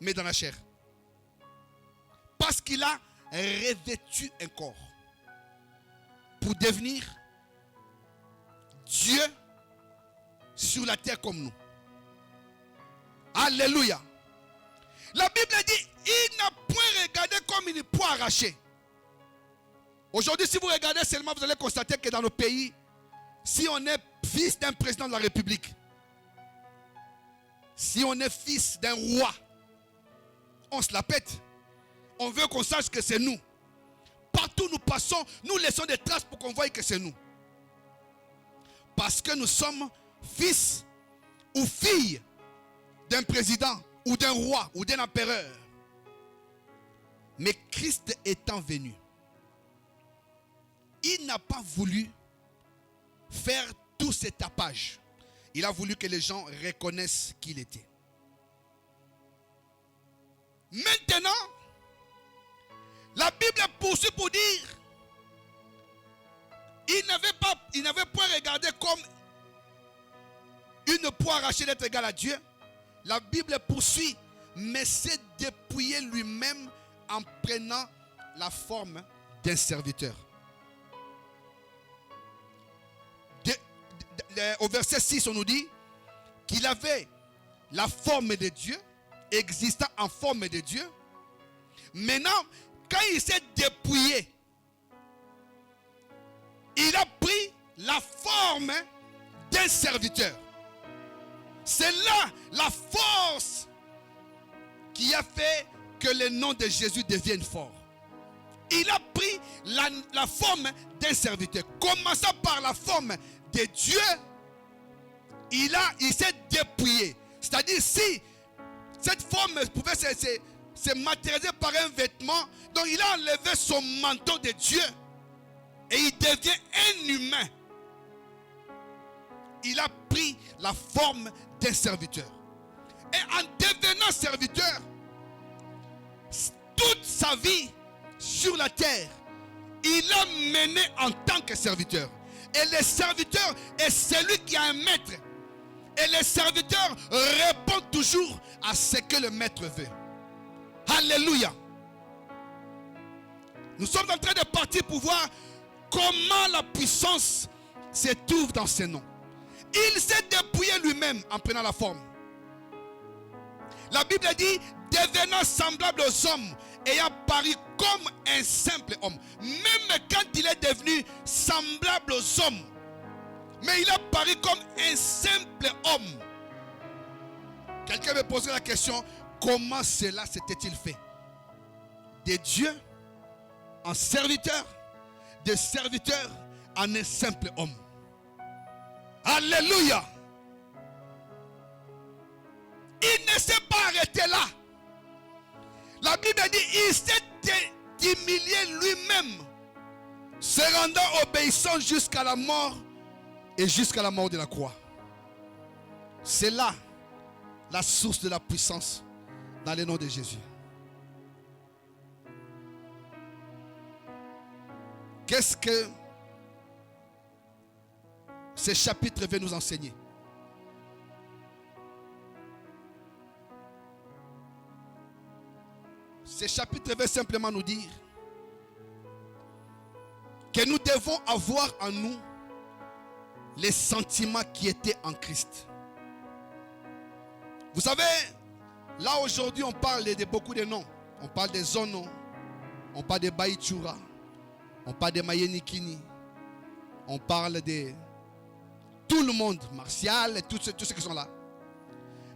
mais dans la chair. Parce qu'il a revêtu un corps pour devenir Dieu sur la terre comme nous. Alléluia. La Bible dit, il n'a point regardé comme une poix arrachée. Aujourd'hui, si vous regardez seulement, vous allez constater que dans nos pays, si on est fils d'un président de la République, si on est fils d'un roi, on se la pète. On veut qu'on sache que c'est nous. Partout où nous passons, nous laissons des traces pour qu'on voie que c'est nous. Parce que nous sommes fils ou filles d'un président ou d'un roi ou d'un empereur. Mais Christ étant venu, il n'a pas voulu faire tout ce tapage. Il a voulu que les gens reconnaissent qui il était. Maintenant, la Bible poursuit pour dire, il n'avait pas regardé comme une poix arrachée d'être égal à Dieu. La Bible poursuit, mais s'est dépouillé lui-même en prenant la forme d'un serviteur. Au verset 6, on nous dit qu'il avait la forme de Dieu, existant en forme de Dieu. Maintenant, quand il s'est dépouillé, il a pris la forme d'un serviteur. C'est là la force qui a fait que le nom de Jésus devienne fort. Il a pris la forme d'un serviteur. Commençant par la forme de Dieu, il s'est dépouillé. C'est-à-dire, si cette forme pouvait se matérialiser par un vêtement, donc il a enlevé son manteau de Dieu et il devient un humain. Il a pris la forme d'un serviteur. Et en devenant serviteur, toute sa vie sur la terre, il a mené en tant que serviteur. Et le serviteur est celui qui a un maître. Et le serviteur répond toujours à ce que le maître veut. Alléluia. Nous sommes en train de partir pour voir comment la puissance se trouve dans ce nom. Il s'est dépouillé lui-même en prenant la forme. La Bible dit, devenant semblable aux hommes, ayant paru comme un simple homme. Même quand il est devenu semblable aux hommes, mais il a paru comme un simple homme. Quelqu'un me posait la question, comment cela s'était-il fait? De Dieu en serviteur, de serviteur en un simple homme. Alléluia. Il ne s'est pas arrêté là. La La Bible dit, il s'est humilié lui-même, se rendant obéissant jusqu'à la mort et jusqu'à la mort de la croix. C'est là la source de la puissance dans le nom de Jésus. Qu'est-ce que ce chapitre veut nous enseigner? Ce chapitre veut simplement nous dire que nous devons avoir en nous les sentiments qui étaient en Christ. Vous savez, là aujourd'hui on parle de beaucoup de noms. On parle des Zono, on parle de Baïchoura, on parle de Mayenikini, on parle de tout le monde, Martial et tous ceux qui sont là.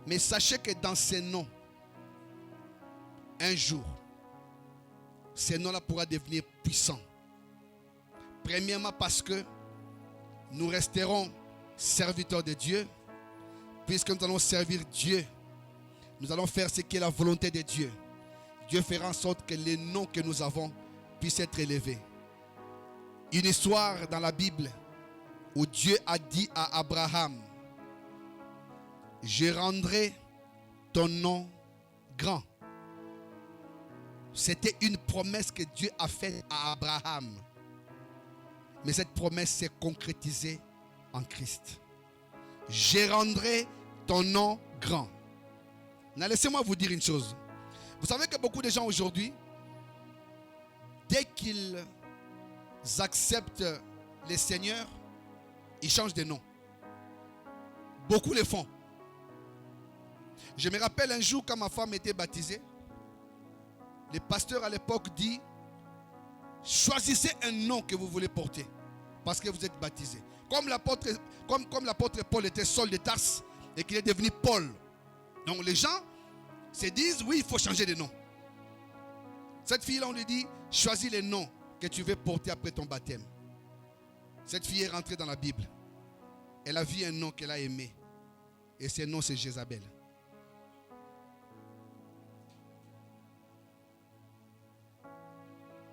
Mais sachez que dans ces noms, un jour, ces noms-là pourra devenir puissants. Premièrement parce que nous resterons serviteurs de Dieu. Puisque nous allons servir Dieu, nous allons faire ce qui est la volonté de Dieu. Dieu fera en sorte que les noms que nous avons puissent être élevés. Une histoire dans la Bible où Dieu a dit à Abraham, je rendrai ton nom grand. C'était une promesse que Dieu a faite à Abraham. Mais cette promesse s'est concrétisée en Christ. Je rendrai ton nom grand. Laissez-moi vous dire une chose. Vous savez que beaucoup de gens aujourd'hui, dès qu'ils acceptent les seigneurs, ils changent de nom. Beaucoup le font. Je me rappelle un jour quand ma femme était baptisée, le pasteur à l'époque dit, choisissez un nom que vous voulez porter parce que vous êtes baptisé. Comme l'apôtre Paul était Saul de Tarse et qu'il est devenu Paul. Donc les gens se disent, oui, il faut changer de nom. Cette fille-là, on lui dit, choisis les noms que tu veux porter après ton baptême. Cette fille est rentrée dans la Bible. Elle a vu un nom qu'elle a aimé. Et ce nom, c'est Jézabel.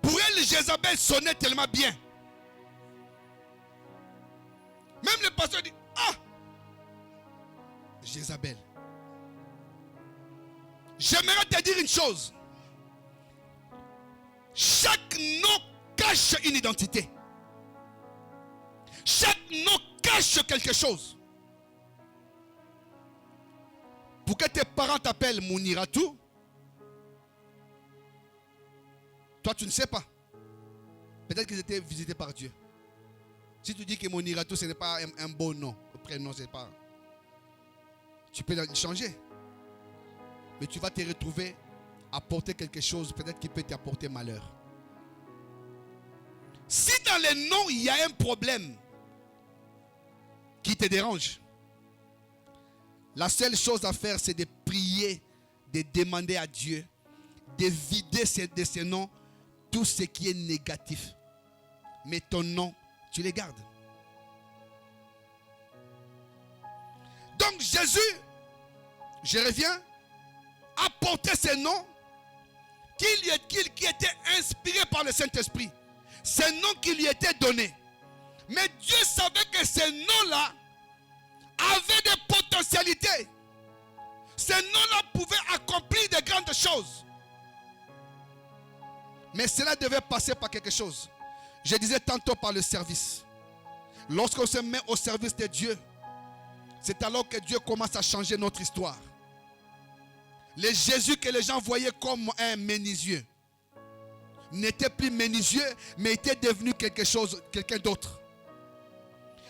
Pour elle, Jézabel sonnait tellement bien. Même le pasteur dit, ah, Jézabel. J'aimerais te dire une chose. Chaque nom cache une identité. Chaque nom cache quelque chose. Pour que tes parents t'appellent Mouniratou, toi tu ne sais pas. Peut-être qu'ils étaient visités par Dieu. Si tu dis que Mouniratou ce n'est pas un beau nom, le prénom c'est pas. Tu peux le changer. Mais tu vas te retrouver à porter quelque chose peut-être qui peut t'apporter malheur. Si dans les noms il y a un problème qui te dérange, la seule chose à faire c'est de prier, de demander à Dieu de vider de ces noms tout ce qui est négatif. Mais ton nom, tu les gardes. Donc Jésus, je reviens, a porté ces noms qui étaient inspirés par le Saint-Esprit. Ces noms qui lui étaient donnés. Mais Dieu savait que ces noms-là avaient des potentialités. Ces noms-là pouvaient accomplir de grandes choses. Mais cela devait passer par quelque chose. Je disais tantôt par le service. Lorsqu'on se met au service de Dieu, c'est alors que Dieu commence à changer notre histoire. Le Jésus que les gens voyaient comme un ménisieux n'était plus ménisieux, mais était devenu quelqu'un d'autre.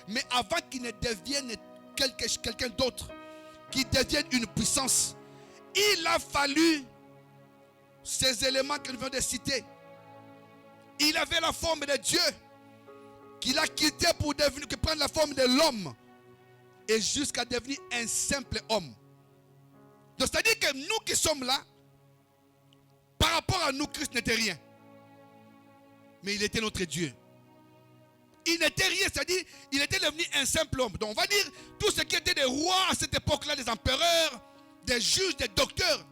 Mais avant qu'il ne devienne quelqu'un d'autre, qui devienne une puissance, il a fallu ces éléments que nous venons de citer. Il avait la forme de Dieu, qu'il a quitté pour prendre la forme de l'homme, et jusqu'à devenir un simple homme. Donc c'est-à-dire que nous qui sommes là, par rapport à nous, Christ n'était rien. Mais il était notre Dieu. Il n'était rien, c'est-à-dire il était devenu un simple homme. Donc on va dire, tout ce qui était des rois à cette époque-là, des empereurs, des juges, des docteurs,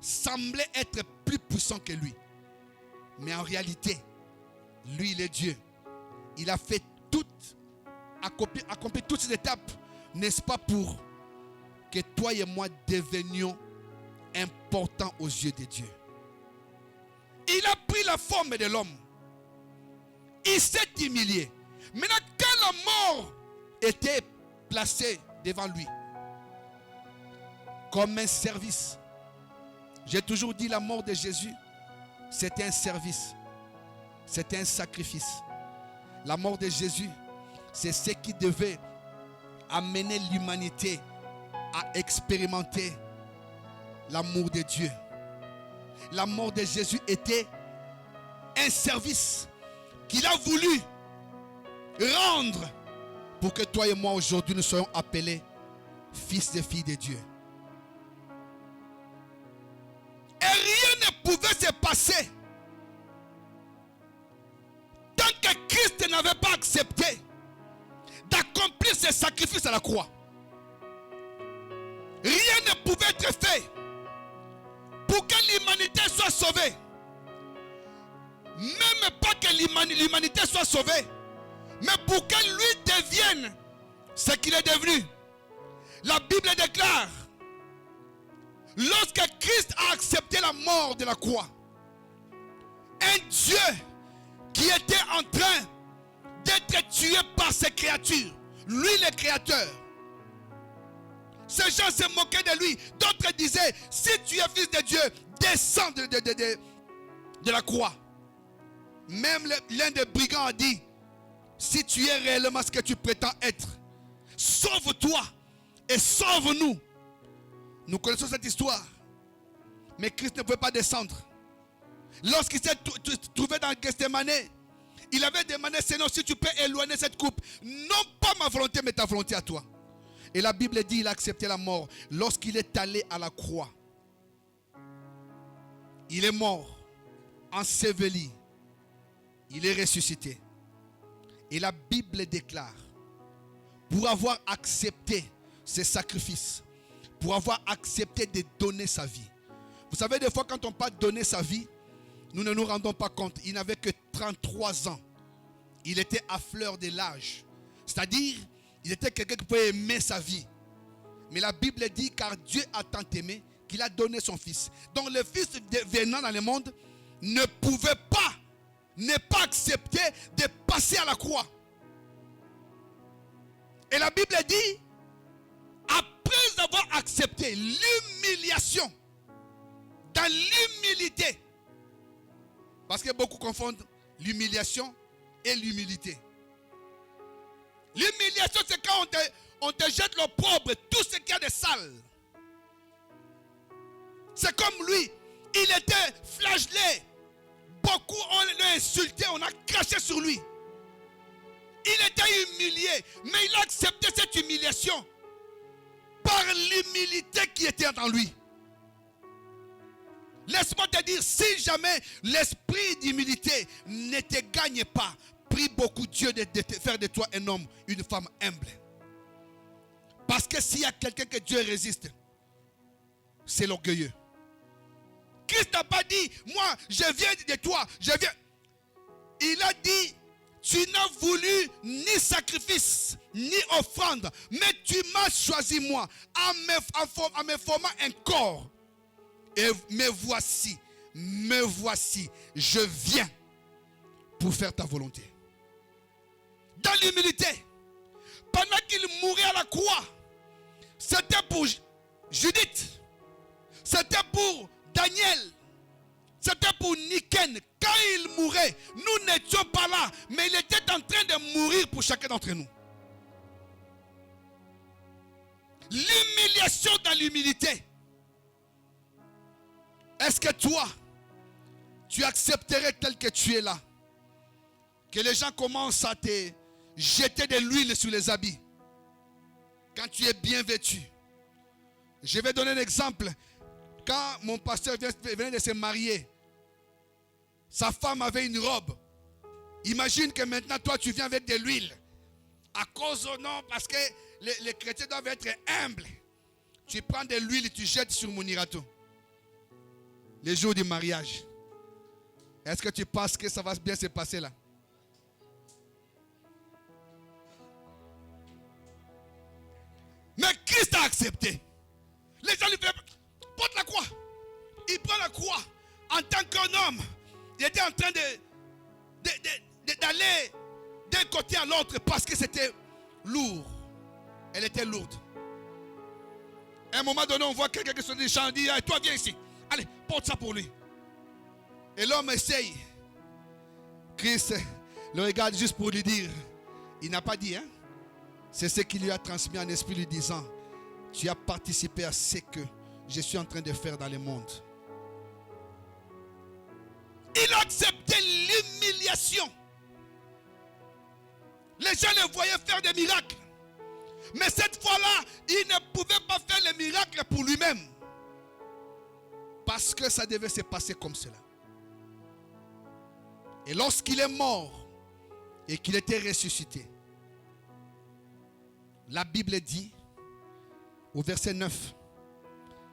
semblaient être plus puissants que lui. Mais en réalité, lui, il est Dieu. Il a fait accompli toutes ces étapes, n'est-ce pas, pour que toi et moi devenions importants aux yeux de Dieu. Il a pris la forme de l'homme. Il s'est humilié. Maintenant, quand la mort était placée devant lui, comme un service, j'ai toujours dit la mort de Jésus, c'était un service. C'était un sacrifice. La mort de Jésus, c'est ce qui devait amener l'humanité à expérimenter l'amour de Dieu. La mort de Jésus était un service qu'il a voulu rendre pour que toi et moi aujourd'hui nous soyons appelés fils et filles de Dieu. Et rien ne pouvait se passer tant que Christ n'avait pas accepté d'accomplir ses sacrifices à la croix. Rien ne pouvait être fait pour que l'humanité soit sauvée. Même pas que l'humanité soit sauvée, mais pour que lui devienne ce qu'il est devenu. La Bible déclare, lorsque Christ a accepté la mort de la croix, un Dieu qui était en train d'être tué par ses créatures, lui le créateur. Ces gens se moquaient de lui. D'autres disaient, si tu es fils de Dieu, descends de la croix. Même l'un des brigands a dit, si tu es réellement ce que tu prétends être, sauve-toi et sauve-nous. Nous connaissons cette histoire. Mais Christ ne pouvait pas descendre. Lorsqu'il s'est trouvé dans Gethsémane, il avait demandé, Seigneur, si tu peux éloigner cette coupe. Non pas ma volonté, mais ta volonté à toi. Et la Bible dit, il a accepté la mort. Lorsqu'il est allé à la croix, il est mort, enseveli. Il est ressuscité. Et la Bible déclare, pour avoir accepté ces sacrifices, pour avoir accepté de donner sa vie. Vous savez, des fois, quand on parle de donner sa vie, nous ne nous rendons pas compte. Il n'avait que 33 ans. Il était à fleur de l'âge. C'est-à-dire, il était quelqu'un qui pouvait aimer sa vie. Mais la Bible dit, car Dieu a tant aimé qu'il a donné son fils. Donc le fils venant dans le monde ne pouvait pas ne pas accepter de passer à la croix. Et la Bible dit, après avoir accepté l'humiliation, dans l'humilité, parce que beaucoup confondent l'humiliation et l'humilité. L'humiliation, c'est quand on te jette l'opprobre, tout ce qu'il y a de sale. C'est comme lui, il était flagellé. Beaucoup on l'a insulté, on a craché sur lui. Il était humilié, mais il a accepté cette humiliation par l'humilité qui était en lui. Laisse-moi te dire, si jamais l'esprit d'humilité ne te gagne pas, prie beaucoup Dieu de faire de toi un homme, une femme humble. Parce que s'il y a quelqu'un que Dieu résiste, c'est l'orgueilleux. Christ n'a pas dit, moi je viens de toi, je viens. Il a dit, tu n'as voulu ni sacrifice, ni offrande, mais tu m'as choisi moi, en me formant un corps. Et me voici, je viens pour faire ta volonté. Dans l'humilité, pendant qu'il mourait à la croix, c'était pour Judith, c'était pour Daniel, c'était pour Niken. Quand il mourait, nous n'étions pas là, mais il était en train de mourir pour chacun d'entre nous. L'humiliation dans l'humilité. Est-ce que toi, tu accepterais tel que tu es là? Que les gens commencent à te jeter de l'huile sur les habits. Quand tu es bien vêtu. Je vais donner un exemple. Quand mon pasteur venait de se marier, sa femme avait une robe. Imagine que maintenant toi tu viens avec de l'huile. À cause non, parce que les chrétiens doivent être humbles. Tu prends de l'huile et tu jettes sur mon irato. les jours du mariage. Est-ce que tu penses que ça va bien se passer là? Mais Christ a accepté. Les gens lui font, porte la croix. Il prend la croix en tant qu'un homme. Il était en train d'aller d'un côté à l'autre parce que c'était lourd. Elle était lourde. À un moment donné, on voit quelqu'un qui se dit, dit, toi viens ici. Allez, porte ça pour lui. Et l'homme essaye. Christ le regarde juste pour lui dire, il n'a pas dit, hein? C'est ce qu'il lui a transmis en esprit lui disant, tu as participé à ce que je suis en train de faire dans le monde. Il a accepté l'humiliation. Les gens le voyaient faire des miracles. Mais cette fois-là, il ne pouvait pas faire les miracles pour lui-même. Parce que ça devait se passer comme cela. Et lorsqu'il est mort et qu'il était ressuscité, la Bible dit au verset 9,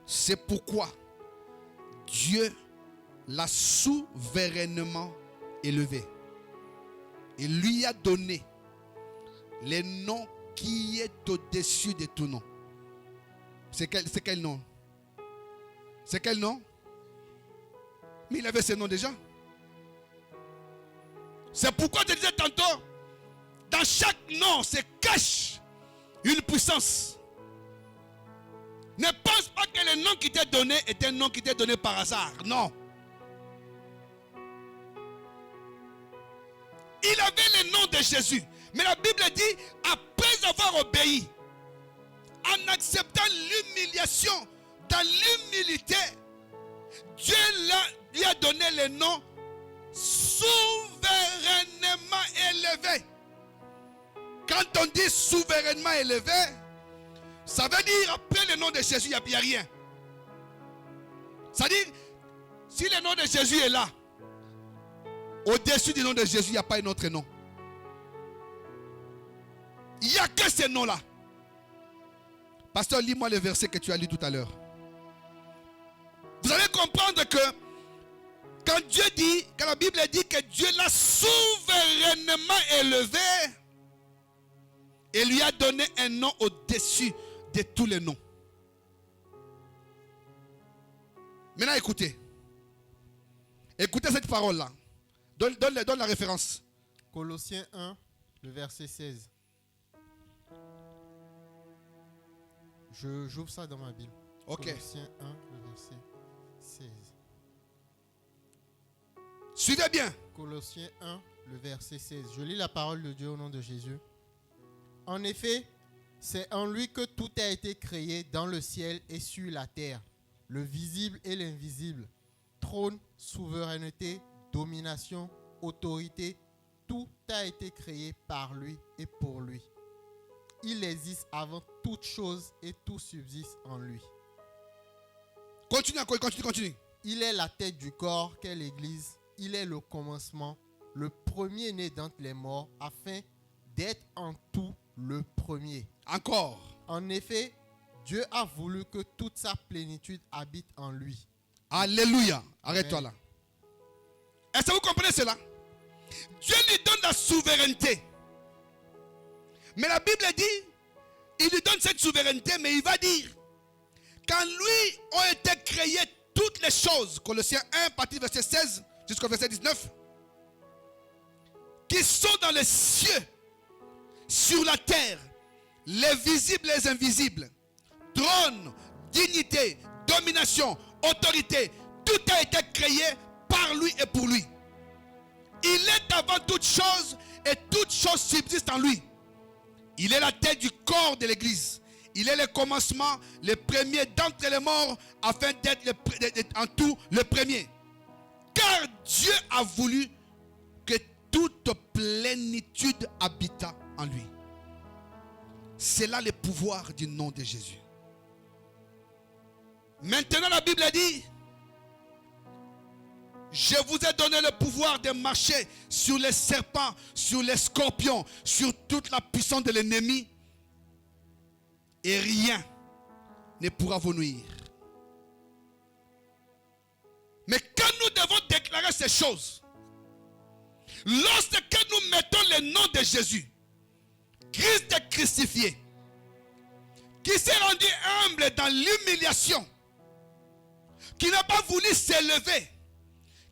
c'est pourquoi Dieu l'a souverainement élevé et lui a donné le nom qui est au-dessus de tout nom. C'est quel nom? C'est quel nom? Mais il avait ce nom déjà. C'est pourquoi je disais tantôt, dans chaque nom se cache une puissance. Ne pense pas que le nom qui t'est donné est un nom qui t'est donné par hasard. Non. Il avait le nom de Jésus. Mais la Bible dit, après avoir obéi, en acceptant l'humiliation, dans l'humilité, Dieu lui a donné le nom souverainement élevé. Quand on dit souverainement élevé, ça veut dire après le nom de Jésus, il n'y a rien. C'est-à-dire, si le nom de Jésus est là, au-dessus du nom de Jésus, il n'y a pas un autre nom. Il n'y a que ce nom-là. Pasteur, lis-moi le verset que tu as lu tout à l'heure. Vous allez comprendre que quand Dieu dit, quand la Bible dit que Dieu l'a souverainement élevé et lui a donné un nom au-dessus de tous les noms. Maintenant, écoutez. Écoutez cette parole-là. Donne la référence. Colossiens 1, le verset 16. J'ouvre ça dans ma Bible. Ok. Colossiens 1, le verset 16. Suivez bien. Colossiens 1, le verset 16. Je lis la parole de Dieu au nom de Jésus. En effet, c'est en lui que tout a été créé dans le ciel et sur la terre, le visible et l'invisible, trône, souveraineté, domination, autorité, tout a été créé par lui et pour lui. Il existe avant toute chose et tout subsiste en lui. Continue. Il est la tête du corps qu'est l'Église. Il est le commencement, le premier-né d'entre les morts, afin d'être en tout le premier. Encore. En effet, Dieu a voulu que toute sa plénitude habite en lui. Alléluia. Arrête-toi là. Est-ce que vous comprenez cela? Dieu lui donne la souveraineté. Mais la Bible dit, il lui donne cette souveraineté, mais il va dire, qu'en lui ont été créées toutes les choses, Colossiens 1, partie du verset 16 jusqu'au verset 19, qui sont dans les cieux, sur la terre, les visibles et les invisibles, trône, dignité, domination, autorité, tout a été créé par lui et pour lui. Il est avant toute chose et toute chose subsiste en lui. Il est la tête du corps de l'Église. Il est le commencement, le premier d'entre les morts, afin d'être en tout le premier. Car Dieu a voulu que toute plénitude habita en lui. C'est là le pouvoir du nom de Jésus. Maintenant la Bible dit, je vous ai donné le pouvoir de marcher sur les serpents, sur les scorpions, sur toute la puissance de l'ennemi. Et rien ne pourra vous nuire. ces choses. Lorsque nous mettons le nom de Jésus, Christ est crucifié, qui s'est rendu humble dans l'humiliation, qui n'a pas voulu s'élever,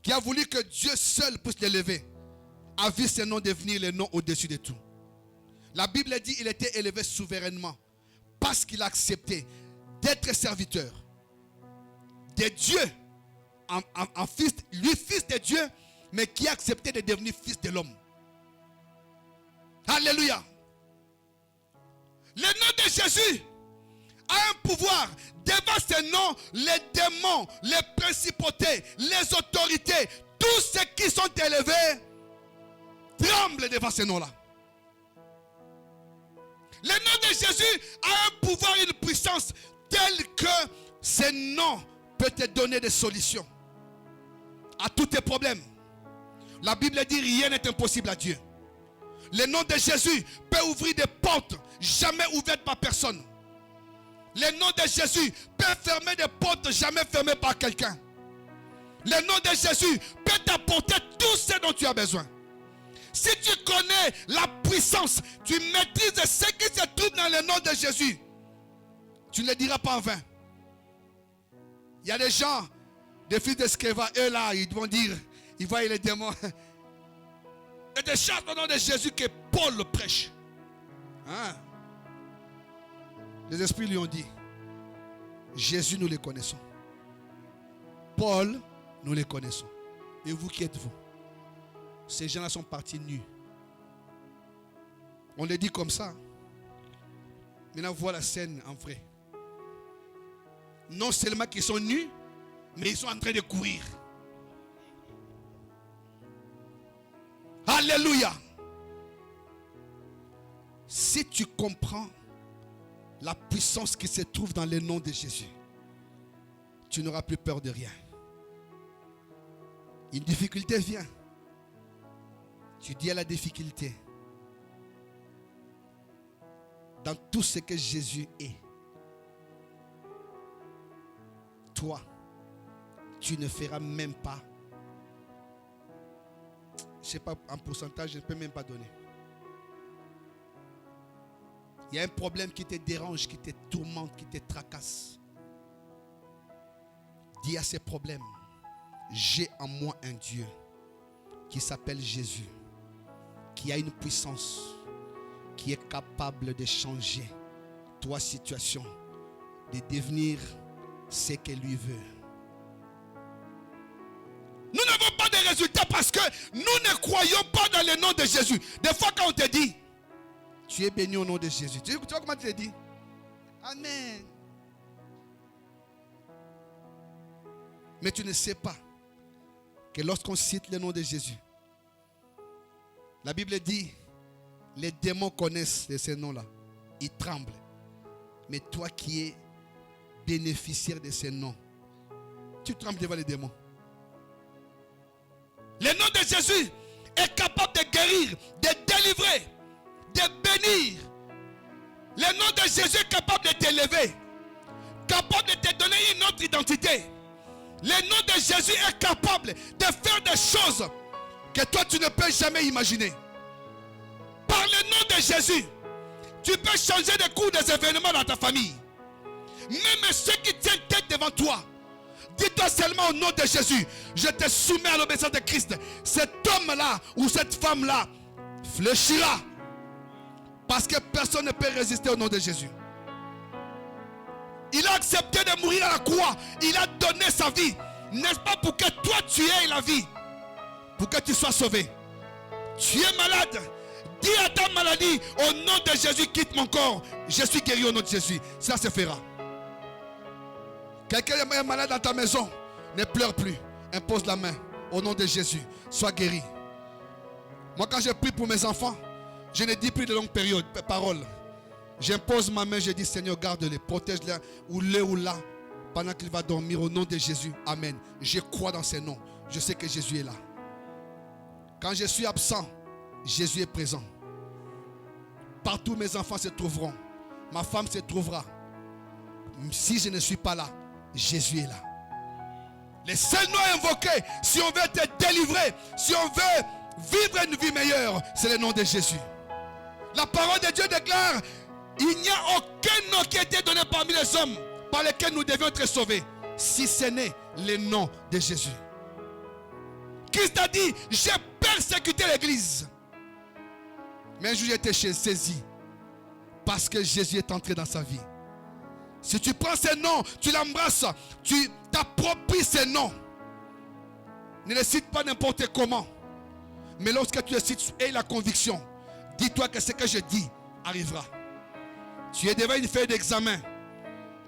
qui a voulu que Dieu seul puisse l'élever, a vu ce nom devenir le nom au-dessus de tout. La Bible dit qu'il était élevé souverainement parce qu'il a accepté d'être serviteur de Dieu, en fils, lui fils de Dieu, mais qui a accepté de devenir fils de l'homme. Alléluia. Le nom de Jésus a un pouvoir. Devant ce nom, les démons, les principautés, les autorités, tous ceux qui sont élevés tremblent devant ce nom-là. Le nom de Jésus a un pouvoir et une puissance telle que ce nom peut te donner des solutions à tous tes problèmes. La Bible dit rien n'est impossible à Dieu. Le nom de Jésus peut ouvrir des portes jamais ouvertes par personne. Le nom de Jésus peut fermer des portes jamais fermées par quelqu'un. Le nom de Jésus peut t'apporter tout ce dont tu as besoin. Si tu connais la puissance, tu maîtrises ce qui se trouve dans le nom de Jésus, tu ne le diras pas en vain. Il y a des gens, des fils de Sceva, eux là, ils vont dire, ils voient les démons. Et des chants au nom de Jésus que Paul prêche. Hein? Les esprits lui ont dit, Jésus nous les connaissons. Paul, nous les connaissons. Et vous qui êtes-vous? Ces gens-là sont partis nus. On les dit comme ça. Maintenant, voilà la scène en vrai. Non seulement qu'ils sont nus, mais ils sont en train de courir. Alléluia. Si tu comprends la puissance qui se trouve dans le nom de Jésus, tu n'auras plus peur de rien. Une difficulté vient. Tu dis à la difficulté, dans tout ce que Jésus est, toi, tu ne feras même pas, je ne sais pas, en pourcentage, je ne peux même pas donner. Il y a un problème qui te dérange, qui te tourmente, qui te tracasse. Dis à ces problèmes, j'ai en moi un Dieu qui s'appelle Jésus, qui a une puissance, qui est capable de changer ta situation, de devenir ce que lui veut. Nous n'avons pas de résultats parce que nous ne croyons pas dans le nom de Jésus. Des fois quand on te dit, tu es béni au nom de Jésus. Tu vois comment tu te dis? Amen. Mais tu ne sais pas que lorsqu'on cite le nom de Jésus, la Bible dit, les démons connaissent ce nom-là. Ils tremblent. Mais toi qui es bénéficiaire de ce nom, tu trembles devant les démons. Le nom de Jésus est capable de guérir, de délivrer, de bénir. Le nom de Jésus est capable de t'élever, capable de te donner une autre identité. Le nom de Jésus est capable de faire des choses que toi tu ne peux jamais imaginer. Par le nom de Jésus, tu peux changer le cours des événements dans ta famille. Même ceux qui tiennent tête devant toi, dis-toi seulement au nom de Jésus, je te soumets à l'obéissance de Christ. Cet homme-là ou cette femme-là fléchira. Parce que personne ne peut résister au nom de Jésus. Il a accepté de mourir à la croix. Il a donné sa vie. N'est-ce pas pour que toi tu aies la vie? Pour que tu sois sauvé. Tu es malade. Dis à ta maladie, au nom de Jésus, quitte mon corps. Je suis guéri au nom de Jésus. Ça se fera. Quelqu'un est malade dans ta maison, ne pleure plus. Impose la main. Au nom de Jésus, sois guéri. Moi, quand je prie pour mes enfants, je ne dis plus de longues paroles. J'impose ma main, je dis Seigneur, garde-les, protège-les, ou le ou là, pendant qu'il va dormir au nom de Jésus. Amen. Je crois dans ces noms. Je sais que Jésus est là. Quand je suis absent, Jésus est présent. Partout mes enfants se trouveront. Ma femme se trouvera. Si je ne suis pas là, Jésus est là. Les seuls noms invoqués, si on veut être délivré, si on veut vivre une vie meilleure, c'est le nom de Jésus. La parole de Dieu déclare, il n'y a aucun nom qui a été donné parmi les hommes par lesquels nous devions être sauvés, si ce n'est le nom de Jésus. Christ a dit, j'ai persécuté l'église. Mais un jour, j'ai été saisi parce que Jésus est entré dans sa vie. Si tu prends ce nom, tu l'embrasses, tu t'appropries ce nom. Ne le cite pas n'importe comment. Mais lorsque tu le cites, aie la conviction. Dis-toi que ce que je dis arrivera. Tu es devant une feuille d'examen.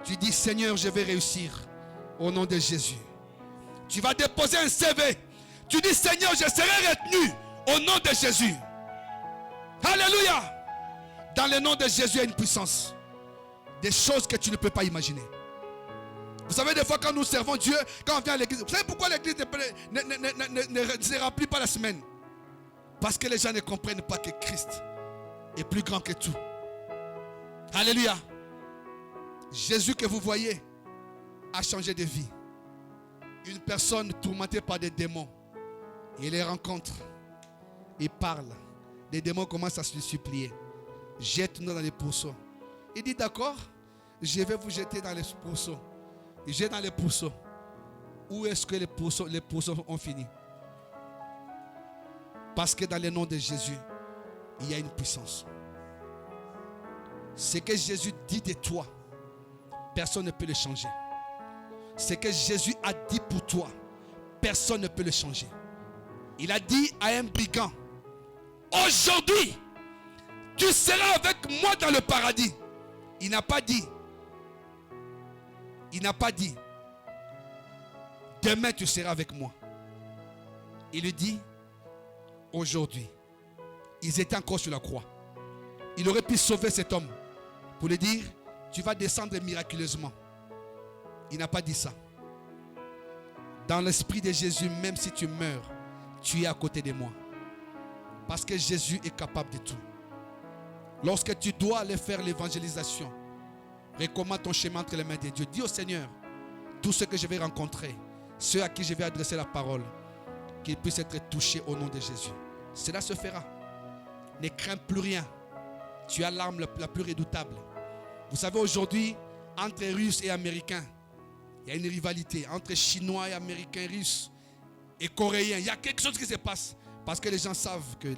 Tu dis, Seigneur, je vais réussir au nom de Jésus. Tu vas déposer un CV. Tu dis, Seigneur, je serai retenu au nom de Jésus. Alléluia. Dans le nom de Jésus, il y a une puissance. Des choses que tu ne peux pas imaginer. Vous savez, des fois, quand nous servons Dieu, quand on vient à l'église, vous savez pourquoi l'église ne se remplit pas la semaine? Parce que les gens ne comprennent pas que Christ est plus grand que tout. Alléluia. Jésus que vous voyez a changé de vie. Une personne tourmentée par des démons. Il les rencontre. Il parle. Les démons commencent à se supplier. Jette-nous dans les pourceaux. Il dit d'accord, je vais vous jeter dans les pourceaux. Il jette dans les pourceaux. Où est-ce que les pourceaux ont fini? Parce que dans le nom de Jésus, il y a une puissance. Ce que Jésus dit de toi, personne ne peut le changer. Ce que Jésus a dit pour toi, personne ne peut le changer. Il a dit à un brigand, aujourd'hui, tu seras avec moi dans le paradis. Il n'a pas dit, demain tu seras avec moi. Il lui dit, aujourd'hui. Ils étaient encore sur la croix. Il aurait pu sauver cet homme pour lui dire, tu vas descendre miraculeusement. Il n'a pas dit ça. Dans l'esprit de Jésus, même si tu meurs, tu es à côté de moi. Parce que Jésus est capable de tout. Lorsque tu dois aller faire l'évangélisation, recommande ton chemin entre les mains de Dieu. Dis au Seigneur, tous ceux que je vais rencontrer, ceux à qui je vais adresser la parole, qu'ils puissent être touchés au nom de Jésus. Cela se fera. Ne crains plus rien. Tu as l'arme la plus redoutable. Vous savez, aujourd'hui, entre Russes et Américains, il y a une rivalité. Entre Chinois et Américains, Russes et Coréens, il y a quelque chose qui se passe. Parce que les gens savent que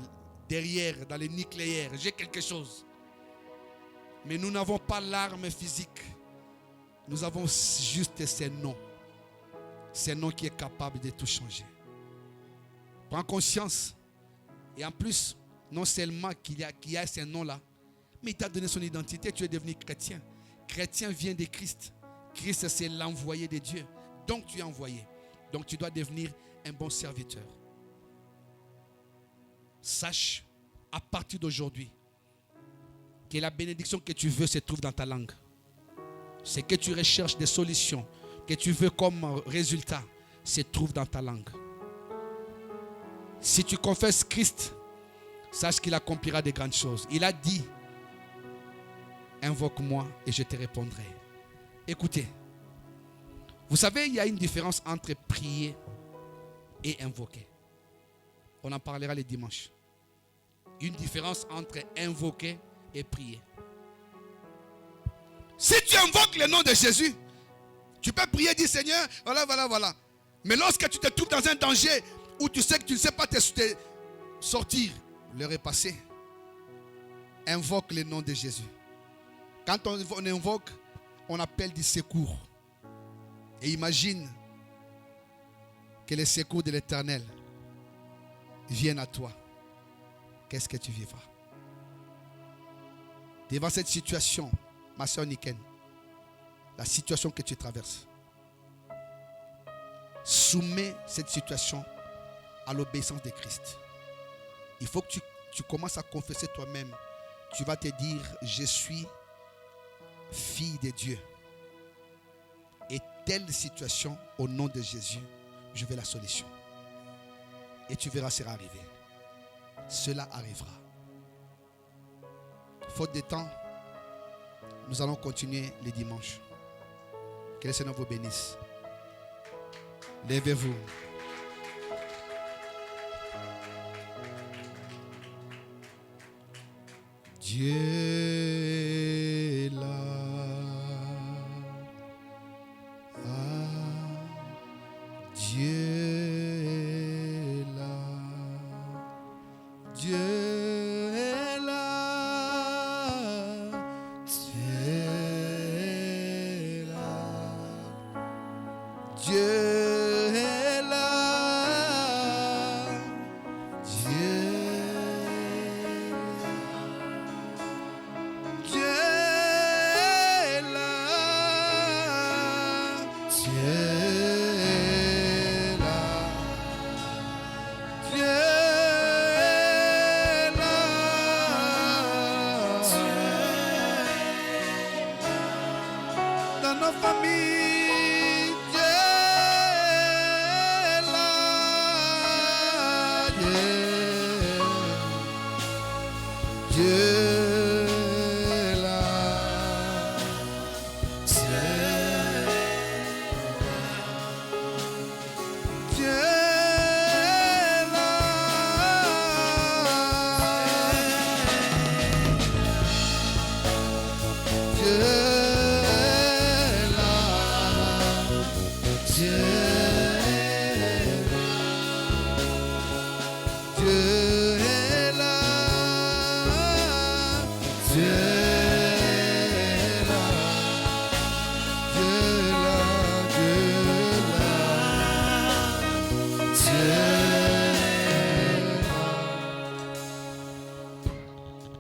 derrière, dans les nucléaires, j'ai quelque chose. Mais nous n'avons pas l'arme physique. Nous avons juste ces noms. Ces noms qui est capable de tout changer. Prends conscience. Et en plus, non seulement qu'il y a ces noms-là, mais il t'a donné son identité, tu es devenu chrétien. Chrétien vient de Christ. Christ, c'est l'envoyé de Dieu. Donc tu es envoyé. Donc tu dois devenir un bon serviteur. Sache, à partir d'aujourd'hui, que la bénédiction que tu veux se trouve dans ta langue. Ce que tu recherches, des solutions, que tu veux comme résultat, se trouve dans ta langue. Si tu confesses Christ, sache qu'il accomplira de grandes choses. Il a dit, invoque-moi et je te répondrai. Écoutez, vous savez, il y a une différence entre prier et invoquer. On en parlera les dimanches. Une différence entre invoquer et prier. Si tu invoques le nom de Jésus, tu peux prier et dire Seigneur, voilà. Mais lorsque tu te trouves dans un danger où tu sais que tu ne sais pas te sortir, l'heure est passée. Invoque le nom de Jésus. Quand on invoque, on appelle du secours. Et imagine que les secours de l'Éternel viennent à toi. Qu'est-ce que tu vivras? Devant cette situation, ma soeur Niken, la situation que tu traverses, soumets cette situation à l'obéissance de Christ. Il faut que tu commences à confesser toi-même. Tu vas te dire, je suis fille de Dieu. Et telle situation, au nom de Jésus, je veux la solution. Et tu verras cela arriver. Cela arrivera. Faute de temps, nous allons continuer les dimanches. Que le Seigneur vous bénisse. Levez-vous. Dieu est là. Ah, Dieu est là. Dieu est là. Dieu est là. Dieu est là. Dieu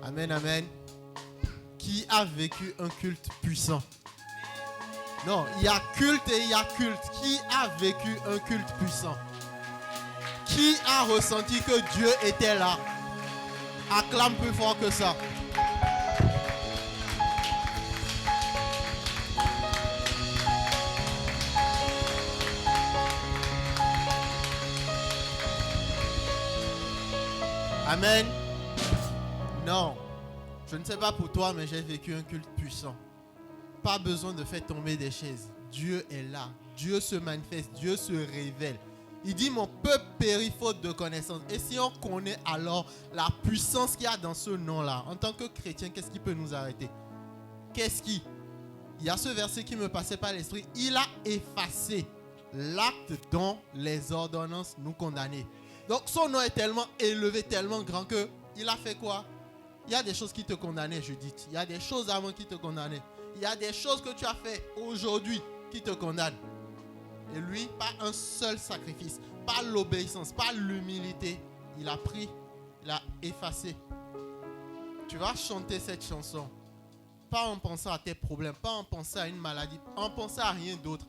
Amen, amen. Qui a vécu un culte puissant? Non, il y a culte et il y a culte. Qui a vécu un culte puissant? Qui a ressenti que Dieu était là? Acclame plus fort que ça. Amen. Non, je ne sais pas pour toi, mais j'ai vécu un culte puissant. Pas besoin de faire tomber des chaises. Dieu est là. Dieu se manifeste. Dieu se révèle. Il dit, mon peuple périt faute de connaissance. Et si on connaît alors la puissance qu'il y a dans ce nom-là, en tant que chrétien, qu'est-ce qui peut nous arrêter? Il y a ce verset qui me passait par l'esprit. Il a effacé l'acte dont les ordonnances nous condamnaient. Donc son nom est tellement élevé, tellement grand que il a fait quoi? Il y a des choses qui te condamnaient, Judith. Il y a des choses avant qui te condamnaient. Il y a des choses que tu as fait aujourd'hui qui te condamnent. Et lui, pas un seul sacrifice, pas l'obéissance, pas l'humilité. Il a pris, il a effacé. Tu vas chanter cette chanson, pas en pensant à tes problèmes, pas en pensant à une maladie, en pensant à rien d'autre.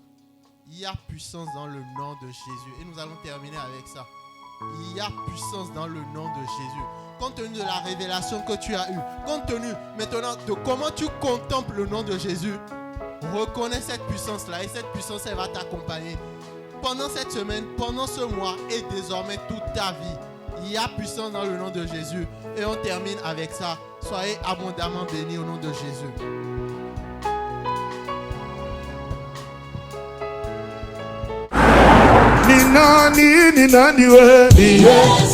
Il y a puissance dans le nom de Jésus. Et nous allons terminer avec ça. Il y a puissance dans le nom de Jésus. Compte tenu de la révélation que tu as eue, compte tenu maintenant de comment tu contemples le nom de Jésus, reconnais cette puissance-là et cette puissance, elle va t'accompagner pendant cette semaine, pendant ce mois et désormais toute ta vie. Il y a puissance dans le nom de Jésus. Et on termine avec ça. Soyez abondamment bénis au nom de Jésus. Ninani we.